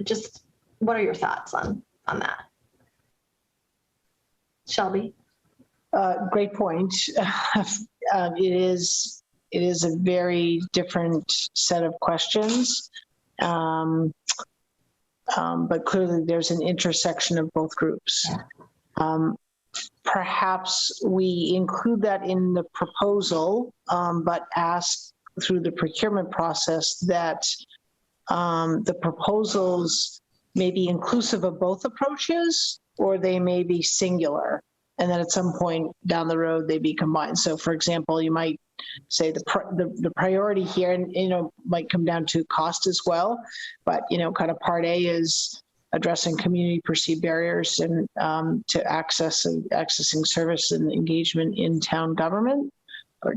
Just what are your thoughts on that? Shelby? Great point. It is a very different set of questions. But clearly there's an intersection of both groups. Perhaps we include that in the proposal, but ask through the procurement process that the proposals may be inclusive of both approaches, or they may be singular, and then at some point down the road they be combined. So for example, you might say the priority here, and might come down to cost as well, but kind of part A is addressing community perceived barriers and to accessing service and engagement in town government or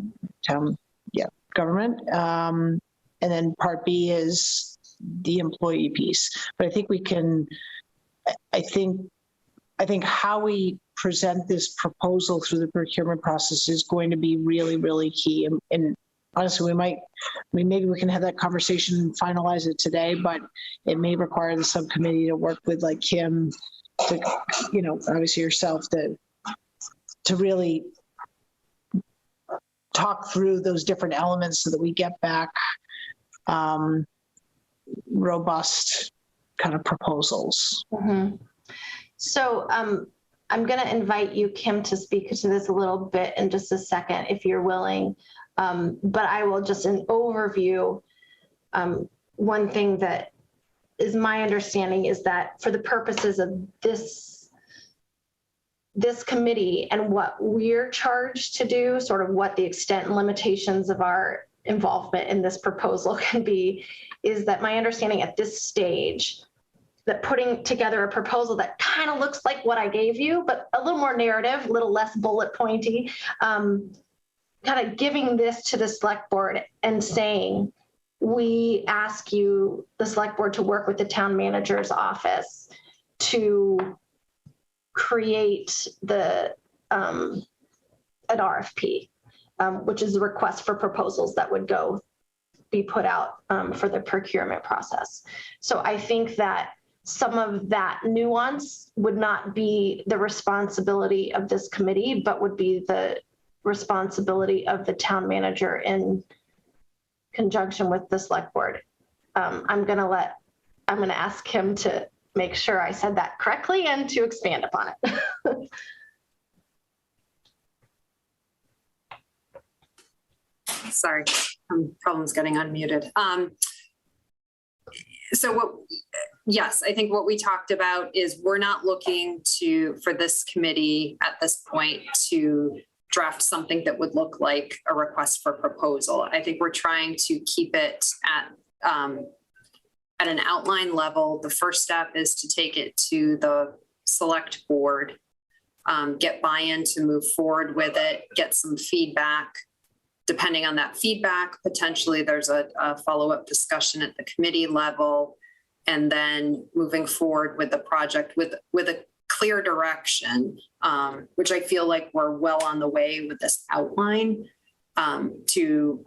government. And then part B is the employee piece. But I think we can, I think how we present this proposal through the procurement process is going to be really, really key. And honestly, maybe we can have that conversation and finalize it today, but it may require the subcommittee to work with like Kim to, obviously yourself to really talk through those different elements so that we get back robust kind of proposals. Mm-hmm. So I'm going to invite you, Kim, to speak to this a little bit in just a second, if you're willing. But I will just an overview. One thing that is my understanding is that for the purposes of this committee and what we're charged to do, sort of what the extent and limitations of our involvement in this proposal can be, is that my understanding at this stage that putting together a proposal that kind of looks like what I gave you, but a little more narrative, a little less bullet pointy, kind of giving this to the select board and saying, we ask you, the select board, to work with the town manager's office to create an RFP, which is a request for proposals that would be put out for the procurement process. So I think that some of that nuance would not be the responsibility of this committee, but would be the responsibility of the town manager in conjunction with the select board. I'm going to ask him to make sure I said that correctly and to expand upon it. Sorry, problems getting unmuted. Yes, I think what we talked about is we're not looking for this committee at this point to draft something that would look like a request for proposal. I think we're trying to keep it at an outline level. The first step is to take it to the select board, get buy-in to move forward with it, get some feedback. Depending on that feedback, potentially there's a follow-up discussion at the committee level. and then moving forward with the project with a clear direction, which I feel like we're well on the way with this outline, to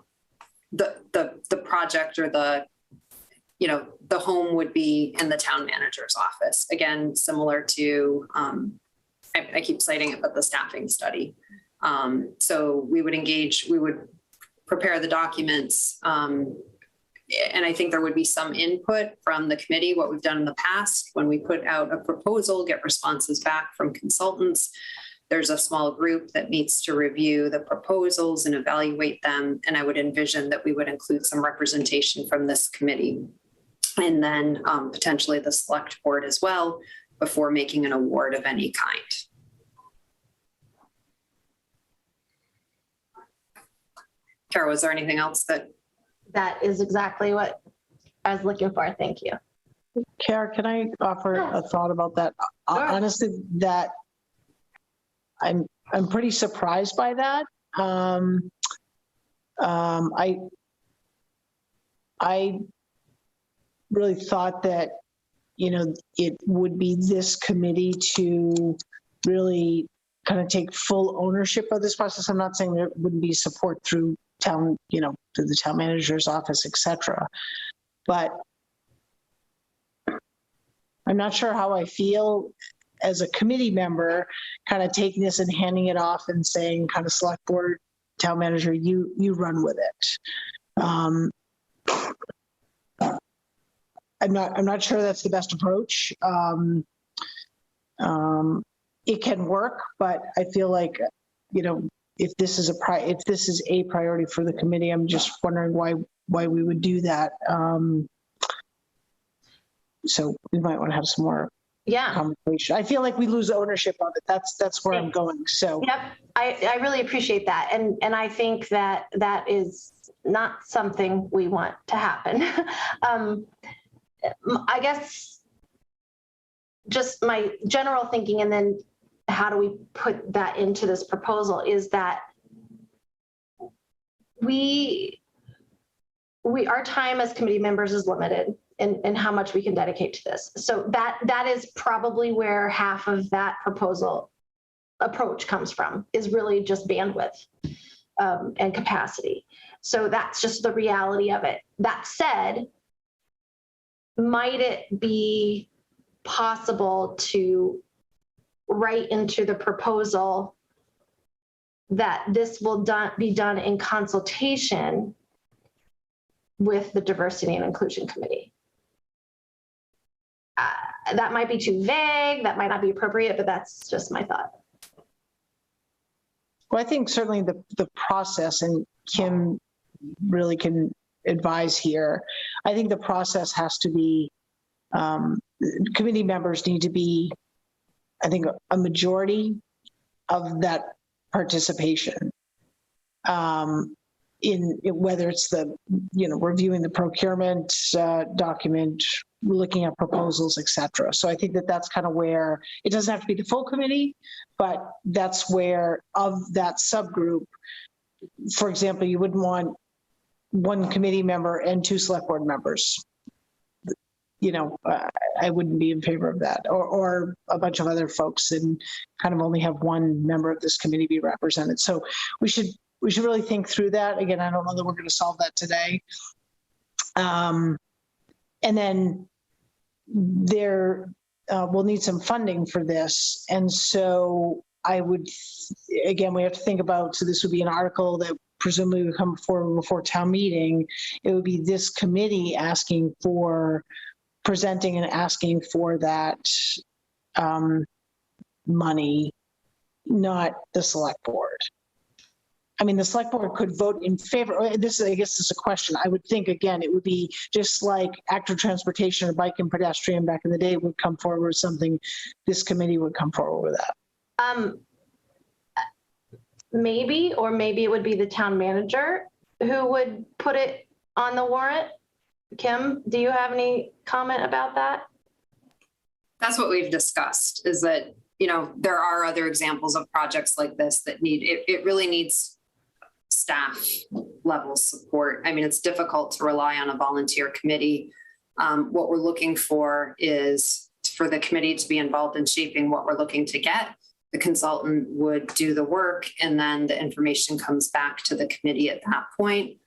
the project, or the home would be in the town manager's office. Again, similar to, I keep citing it, but the staffing study. So we would prepare the documents, and I think there would be some input from the committee, what we've done in the past when we put out a proposal, get responses back from consultants. There's a small group that needs to review the proposals and evaluate them. And I would envision that we would include some representation from this committee, and then potentially the select board as well, before making an award of any kind. Kara, was there anything else that? That is exactly what I was looking for. Thank you. Kara, can I offer a thought about that? Sure. Honestly, that I'm pretty surprised by that. I really thought that, it would be this committee to really kind of take full ownership of this process. I'm not saying there wouldn't be support through town, through the town manager's office, et cetera. But I'm not sure how I feel as a committee member, kind of taking this and handing it off and saying, kind of, select board, town manager, you run with it. I'm not sure that's the best approach. It can work, but I feel like, if this is a priority for the committee, I'm just wondering why we would do that. So we might want to have some more conversation. I feel like we lose ownership of it. That's where I'm going. So yep, I really appreciate that, and I think that is not something we want to happen. I guess just my general thinking, and then how do we put that into this proposal, is that our time as committee members is limited in how much we can dedicate to this. So that is probably where half of that proposal approach comes from, is really just bandwidth and capacity. So that's just the reality of it. That said, might it be possible to write into the proposal that this will be done in consultation with the Diversity and Inclusion Committee? That might be too vague, that might not be appropriate, but that's just my thought. Well, I think certainly the process, and Kim really can advise here, I think the process has to be, committee members need to be, I think, a majority of that participation, in whether it's the, reviewing the procurement document, looking at proposals, et cetera. So I think that's kind of where, it doesn't have to be the full committee, but that's where, of that subgroup, for example, you wouldn't want one committee member and 2 select board members. I wouldn't be in favor of that, or a bunch of other folks, and kind of only have one member of this committee be represented. So we should really think through that. Again, I don't know that we're going to solve that today. And then we'll need some funding for this. And so again, we have to think about, so this would be an article that presumably would come before town meeting. It would be this committee presenting and asking for that money, not the select board. I mean, the select board could vote in favor. I guess this is a question. I would think, again, it would be just like active transportation or bike and pedestrian back in the day would come forward with something. This committee would come forward with that. Maybe it would be the town manager who would put it on the warrant. Kim, do you have any comment about that? That's what we've discussed, is that, there are other examples of projects like this that it really needs staff level support. I mean, it's difficult to rely on a volunteer committee What we're looking for is for the committee to be involved in shaping what we're looking to get. The consultant would do the work, and then the information comes back to the committee at that point.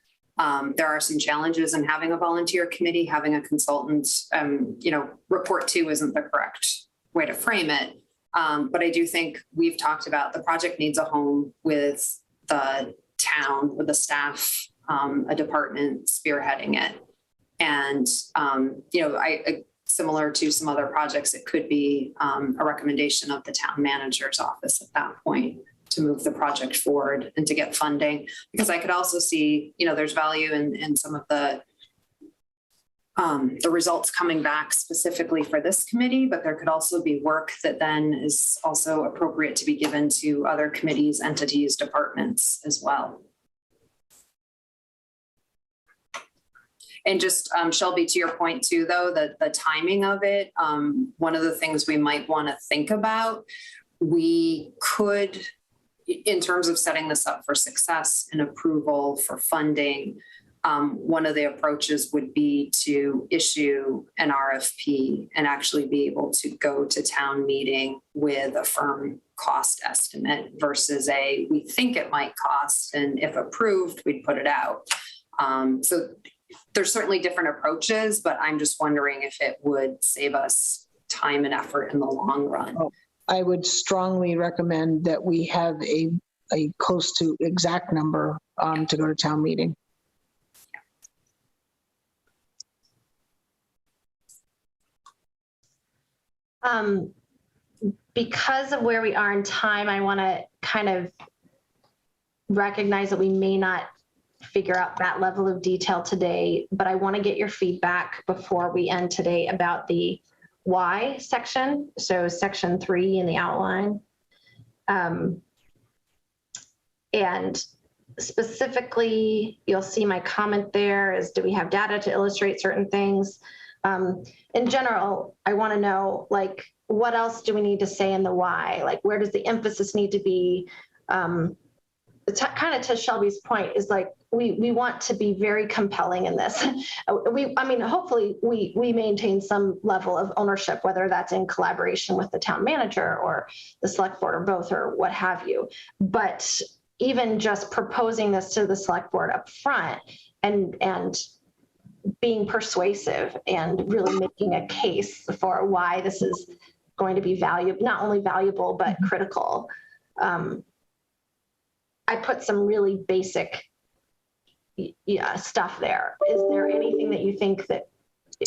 There are some challenges in having a volunteer committee. Having a consultant, report to isn't the correct way to frame it. But I do think we've talked about the project needs a home with the town, with the staff, a department spearheading it. And, similar to some other projects, it could be a recommendation of the town manager's office at that point to move the project forward and to get funding. Because I could also see, there's value in some of the results coming back specifically for this committee, but there could also be work that then is also appropriate to be given to other committees, entities, departments as well. And just Shelby, to your point too, though, the timing of it, one of the things we might want to think about, we could, in terms of setting this up for success and approval for funding, one of the approaches would be to issue an RFP and actually be able to go to town meeting with a firm cost estimate versus we think it might cost, and if approved, we'd put it out. So there's certainly different approaches, but I'm just wondering if it would save us time and effort in the long run. I would strongly recommend that we have a close to exact number to go to town meeting. Because of where we are in time, I want to kind of recognize that we may not figure out that level of detail today, but I want to get your feedback before we end today about the why section. So section 3 in the outline. And specifically, you'll see my comment there is, do we have data to illustrate certain things? In general, I want to know, like, what else do we need to say in the why? Like, where does the emphasis need to be? Kind of to Shelby's point is like, we want to be very compelling in this. Hopefully we maintain some level of ownership, whether that's in collaboration with the town manager or the select board or both or what have you. But even just proposing this to the select board up front and being persuasive and really making a case for why this is going to be valuable, not only valuable, but critical. I put some really basic stuff there. Is there anything that you think that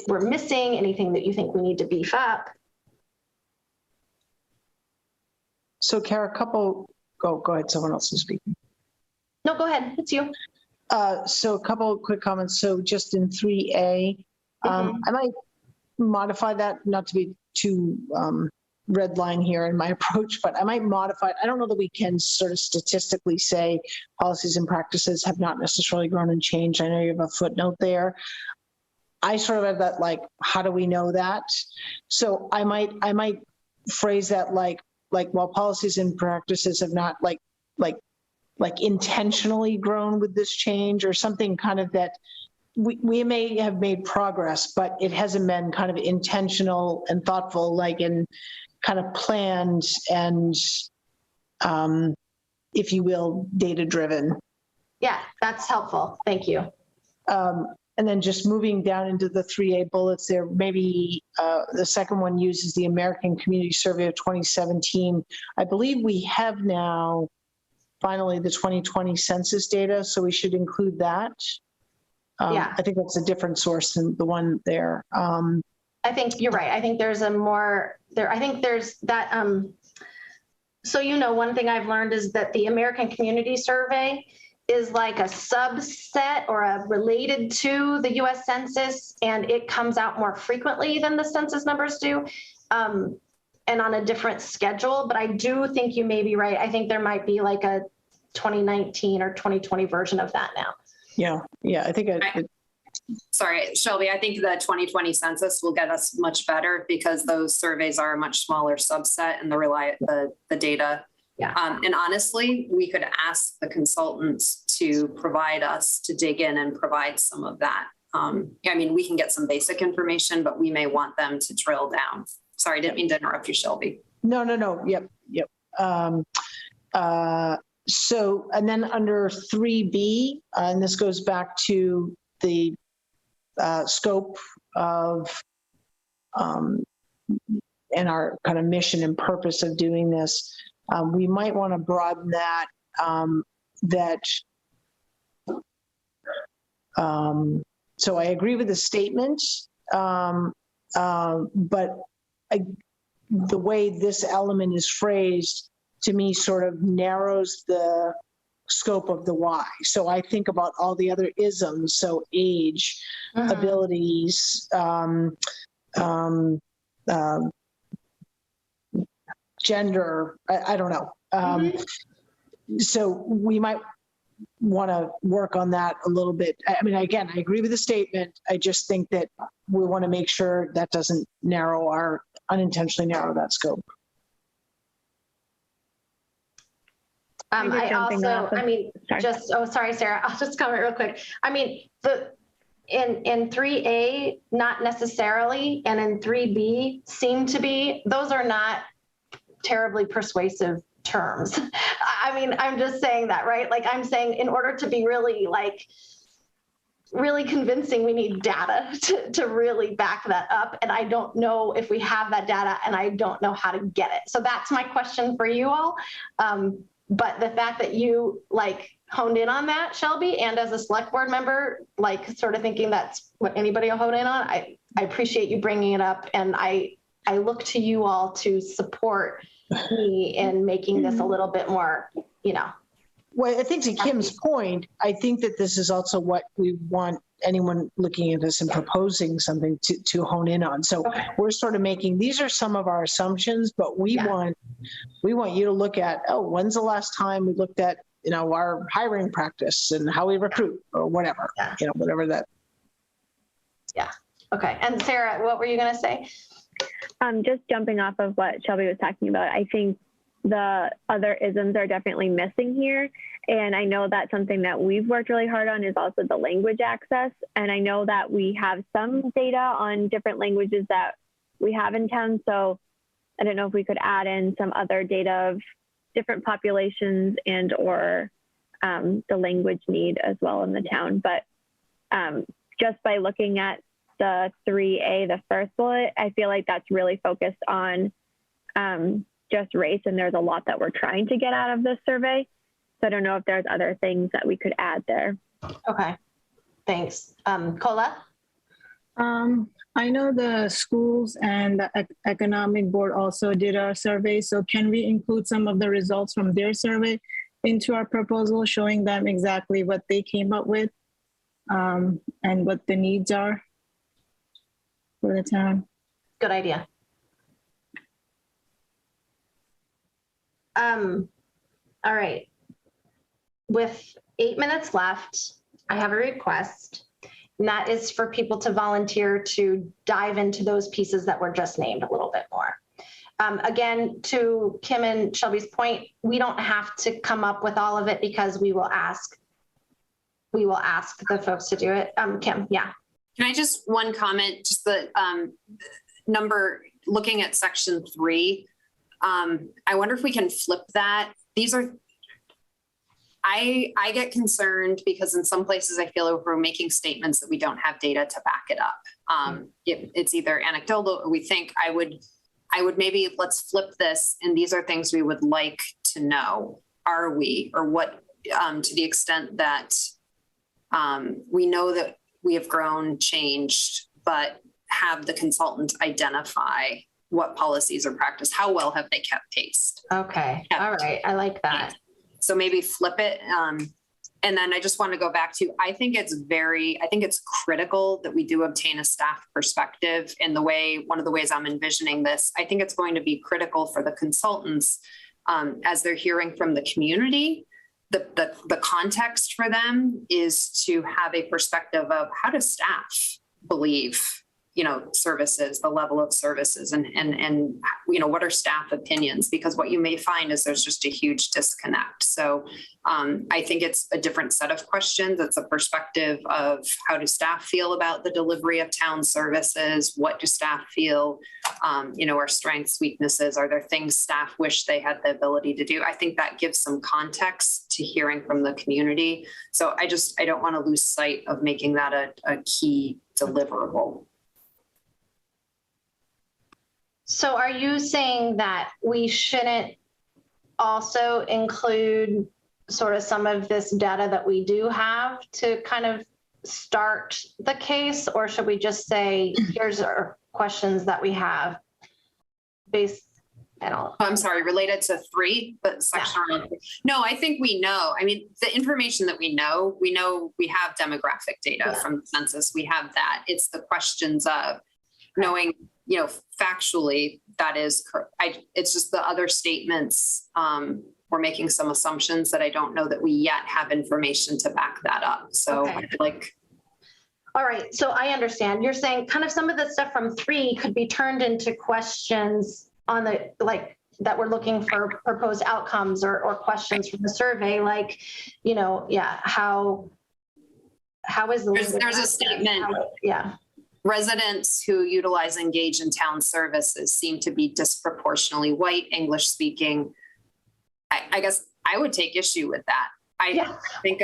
we're missing? Anything that you think we need to beef up? So Kara, go ahead. Someone else is speaking. No, go ahead. It's you. So a couple of quick comments. So just in 3A, I might modify that, not to be too red line here in my approach, but I might modify it. I don't know that we can sort of statistically say policies and practices have not necessarily grown and changed. I know you have a footnote there. I sort of have that, like, how do we know that? So I might phrase that like while policies and practices have not like intentionally grown with this change, or something kind of that we may have made progress, but it hasn't been kind of intentional and thoughtful, like in kind of planned and, if you will, data-driven. Yeah, that's helpful. Thank you. And then just moving down into the 3A bullets there, maybe the second one uses the American Community Survey of 2017. I believe we have now finally the 2020 census data, so we should include that. Yeah. I think that's a different source than the one there. I think you're right. I think there's a more there. I think there's that. So, one thing I've learned is that the American Community Survey is like a subset or related to the US Census, and it comes out more frequently than the census numbers do, and on a different schedule. But I do think you may be right. I think there might be like a 2019 or 2020 version of that now. Yeah. I think Sorry, Shelby, I think the 2020 census will get us much better because those surveys are a much smaller subset and the data. Yeah. And honestly, we could ask the consultants to provide us to dig in and provide some of that I mean, we can get some basic information, but we may want them to drill down. Sorry, I didn't mean to interrupt you, Shelby. No. Yep. So, and then under 3B, and this goes back to the scope of and our kind of mission and purpose of doing this, we might want to broaden that. So I agree with the statement, but the way this element is phrased to me sort of narrows the scope of the why. So I think about all the other isms, so age, abilities, gender, I don't know. So we might want to work on that a little bit. I mean, again, I agree with the statement. I just think that we want to make sure that doesn't unintentionally narrow that scope. Sorry, Sarah, I'll just comment real quick. I mean, in 3A, not necessarily, and in 3B seem to be, those are not terribly persuasive terms. I mean, I'm just saying that, right? Like I'm saying in order to be really convincing, we need data to really back that up. And I don't know if we have that data and I don't know how to get it. So that's my question for you all. But the fact that you honed in on that, Shelby, and as a select board member, sort of thinking that's what anybody will hone in on, I appreciate you bringing it up. And I look to you all to support me in making this a little bit more, Well, I think to Kim's point, I think that this is also what we want anyone looking at this and proposing something to hone in on. So we're sort of these are some of our assumptions, but we want you to look at, when's the last time we looked at, our hiring practice and how we recruit or whatever, whatever that. Yeah. Okay. And Sarah, what were you going to say? Just jumping off of what Shelby was talking about, I think the other isms are definitely missing here. And I know that something that we've worked really hard on is also the language access. And I know that we have some data on different languages that we have in town. So I don't know if we could add in some other data of different populations and or the language need as well in the town. But just by looking at the 3A, the first bullet, I feel like that's really focused on just race, and there's a lot that we're trying to get out of this survey. So I don't know if there's other things that we could add there. Okay, thanks. Kola? I know the schools and the economic board also did our survey. So can we include some of the results from their survey into our proposal, showing them exactly what they came up with and what the needs are for the town? Good idea. All right. With 8 minutes left, I have a request, and that is for people to volunteer to dive into those pieces that were just named a little bit more. Again, to Kim and Shelby's point, we don't have to come up with all of it because we will ask the folks to do it. Kim, yeah. Can I just one comment, just the number, looking at section 3, I wonder if we can flip that. These are, I get concerned because in some places I feel like we're making statements that we don't have data to back it up. It's either anecdotal or we think. I would maybe, let's flip this, and these are things we would like to know. Are we, or what, to the extent that we know that we have grown, changed, but have the consultant identify what policies are practiced, how well have they kept pace? Okay, all right, I like that. So maybe flip it. And then I just want to go back to, I think it's critical that we do obtain a staff perspective in the way, one of the ways I'm envisioning this. I think it's going to be critical for the consultants as they're hearing from the community. The context for them is to have a perspective of how does staff believe services, the level of services, and what are staff opinions? Because what you may find is there's just a huge disconnect. So I think it's a different set of questions. It's a perspective of how do staff feel about the delivery of town services? What do staff feel, are strengths, weaknesses? Are there things staff wish they had the ability to do? I think that gives some context to hearing from the community. So I don't want to lose sight of making that a key deliverable. So are you saying that we shouldn't also include sort of some of this data that we do have to kind of start the case? Or should we just say, here's our questions that we have based, I'm sorry, related to 3, but section. Yeah. No, I think we know. I mean, the information that we know we have demographic data from the census. We have that. It's the questions of knowing, factually that is correct. It's just the other statements. We're making some assumptions that I don't know that we yet have information to back that up. So I feel like. All right. So I understand. You're saying kind of some of the stuff from 3 could be turned into questions on the, that we're looking for proposed outcomes or questions from the survey, how is the there's a statement. Residents who utilize engage in town services seem to be disproportionately white, English speaking. I guess I would take issue with that. I don't think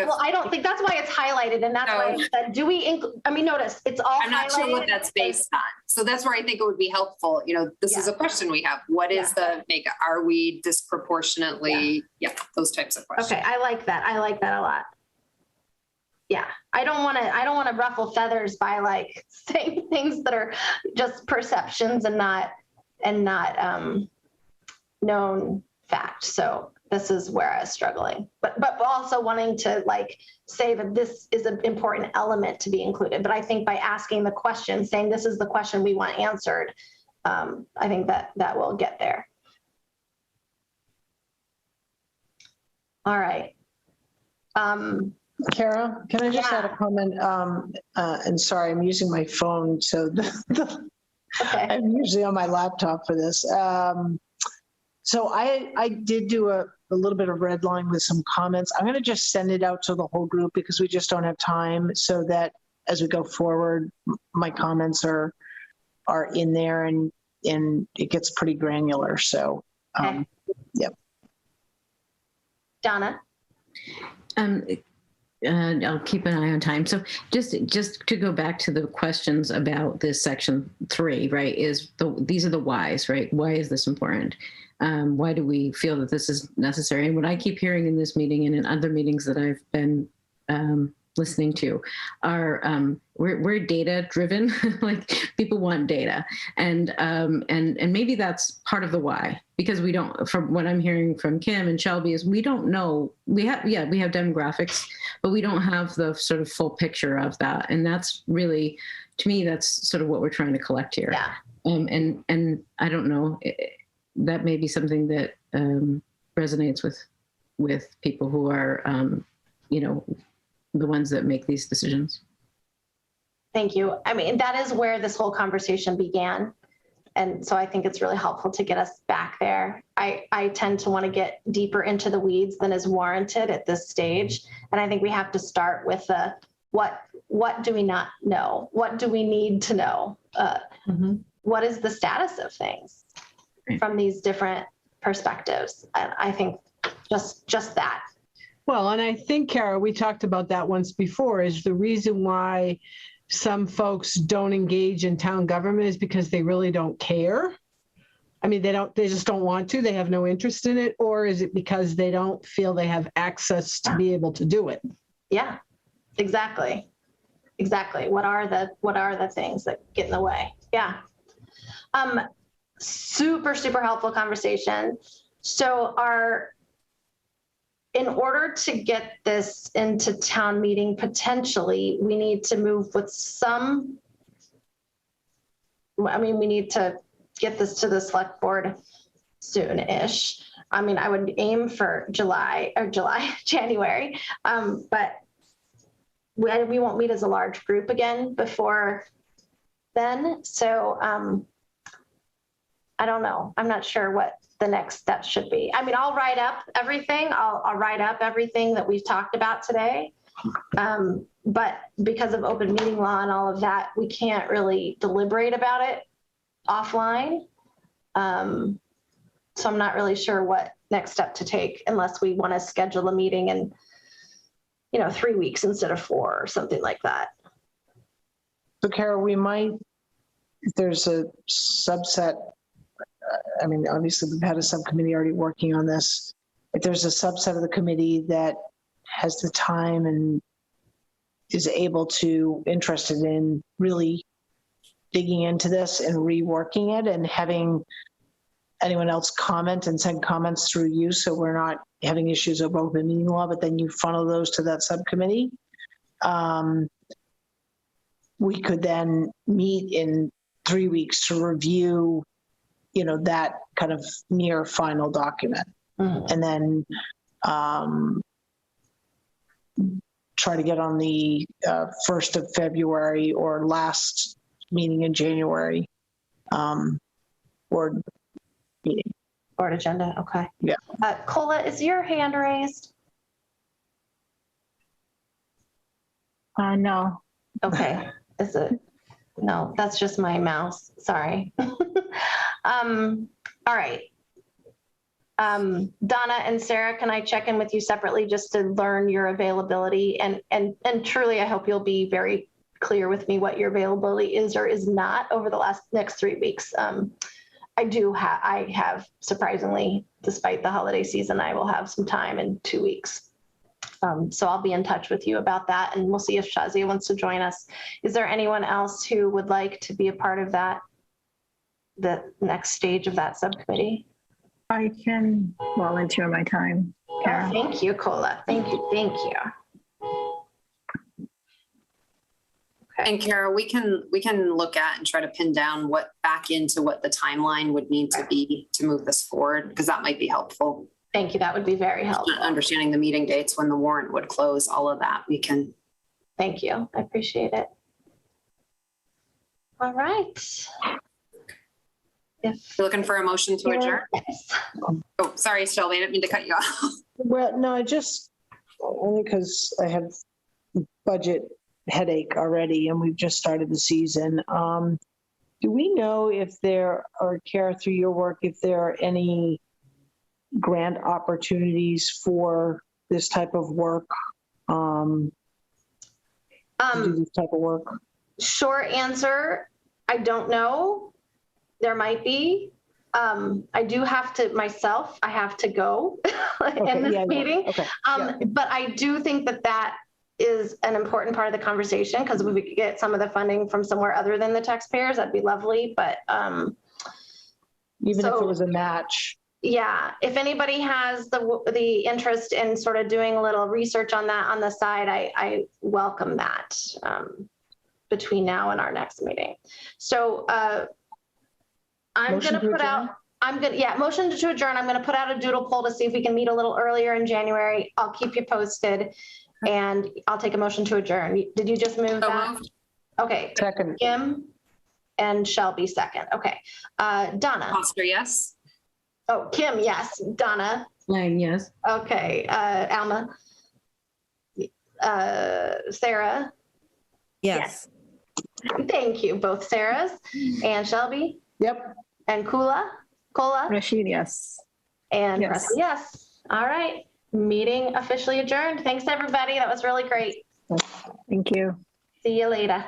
that's why it's highlighted, and that's why I said, do we notice it's all I'm not sure what that's based on. So that's where I think it would be helpful. This is a question we have. What is the makeup? Are we disproportionately? Those types of questions. Okay, I like that. I like that a lot. Yeah, I don't want to ruffle feathers by saying things that are just perceptions and not known fact. So this is where I was struggling, but also wanting to say that this is an important element to be included. But I think by asking the question, saying this is the question we want answered, I think that will get there. All right. Kara, can I just add a comment? And sorry, I'm using my phone, so I'm usually on my laptop for this. So I did do a little bit of redlining with some comments. I'm going to just send it out to the whole group because we just don't have time, so that as we go forward, my comments are in there and it gets pretty granular. So, yep. Donna. I'll keep an eye on time. So just to go back to the questions about this section 3, right, these are the whys, right? Why is this important? Why do we feel that this is necessary? And what I keep hearing in this meeting and in other meetings that I've been listening to are we're data driven. People want data, and maybe that's part of the why, because we don't. From what I'm hearing from Kim and Shelby is we don't know. We have demographics, but we don't have the sort of full picture of that, and that's really, to me, that's sort of what we're trying to collect here. Yeah. And I don't know. That may be something that resonates with people who are, the ones that make these decisions. Thank you. I mean, that is where this whole conversation began. And so I think it's really helpful to get us back there. I tend to want to get deeper into the weeds than is warranted at this stage. And I think we have to start with what do we not know? What do we need to know? What is the status of things from these different perspectives? And I think just that. Well, and I think, Kara, we talked about that once before, is the reason why some folks don't engage in town government is because they really don't care. I mean, they just don't want to, they have no interest in it, or is it because they don't feel they have access to be able to do it? Yeah, exactly. What are the things that get in the way? Yeah. Super helpful conversation. So in order to get this into town meeting, potentially, we need to move with we need to get this to the select board soon-ish. I mean, I would aim for January, but we won't meet as a large group again before then. So I don't know. I'm not sure what the next step should be. I mean, I'll write up everything. I'll write up everything that we've talked about today. But because of open meeting law and all of that, we can't really deliberate about it offline. So I'm not really sure what next step to take unless we want to schedule a meeting in, 3 weeks instead of 4 or something like that. So Kara, we might, if there's a subset, I mean, obviously we've had a subcommittee already working on this. If there's a subset of the committee that has the time and is interested in really digging into this and reworking it and having anyone else comment and send comments through you, so we're not having issues of open meeting law, but then you funnel those to that subcommittee. We could then meet in 3 weeks to review, that kind of near final document. And then try to get on the 1st of February or last meeting in January board meeting. Board agenda, okay. Yeah. Cola, is your hand raised? No. Okay. Is it? No, that's just my mouse. Sorry. All right. Donna and Sarah, can I check in with you separately just to learn your availability? And truly, I hope you'll be very clear with me what your availability is or is not over the next 3 weeks. I have surprisingly, despite the holiday season, I will have some time in 2 weeks. So I'll be in touch with you about that, and we'll see if Shazia wants to join us. Is there anyone else who would like to be a part of that, the next stage of that subcommittee? I can volunteer my time, Kara. Oh, thank you, Cola. Thank you. Thank you. And Kara, we can look at and try to pin down back into what the timeline would need to be to move this forward, because that might be helpful. Thank you. That would be very helpful. Understanding the meeting dates, when the warrant would close, all of that we can. Thank you. I appreciate it. All right. If you're looking for a motion to adjourn. Yes. Oh, sorry, Shelby, I didn't mean to cut you off. Well, no, only because I have budget headache already and we've just started the season. Do we know if there, or Kara, through your work, if there are any grant opportunities for this type of work? To do this type of work? Short answer, I don't know. There might be. I do have to myself, I have to go in this meeting. Okay. But I do think that is an important part of the conversation, because if we could get some of the funding from somewhere other than the taxpayers, that'd be lovely. But even if it was a match. Yeah, if anybody has the interest in sort of doing a little research on that on the side, I welcome that between now and our next meeting. So I'm going to put out, motion to adjourn. I'm going to put out a doodle poll to see if we can meet a little earlier in January. I'll keep you posted, and I'll take a motion to adjourn. Did you just move that? Moved. Okay. Second. Kim and Shelby second. Okay. Donna. Foster, yes. Oh, Kim, yes. Donna. Lang, yes. Okay. Alma. Sarah. Yes. Thank you, both Sarahs. And Shelby. Yep. And Cola. Rashid, yes. And Yes. Rusty, yes. All right. Meeting officially adjourned. Thanks, everybody. That was really great. Thank you. See you later.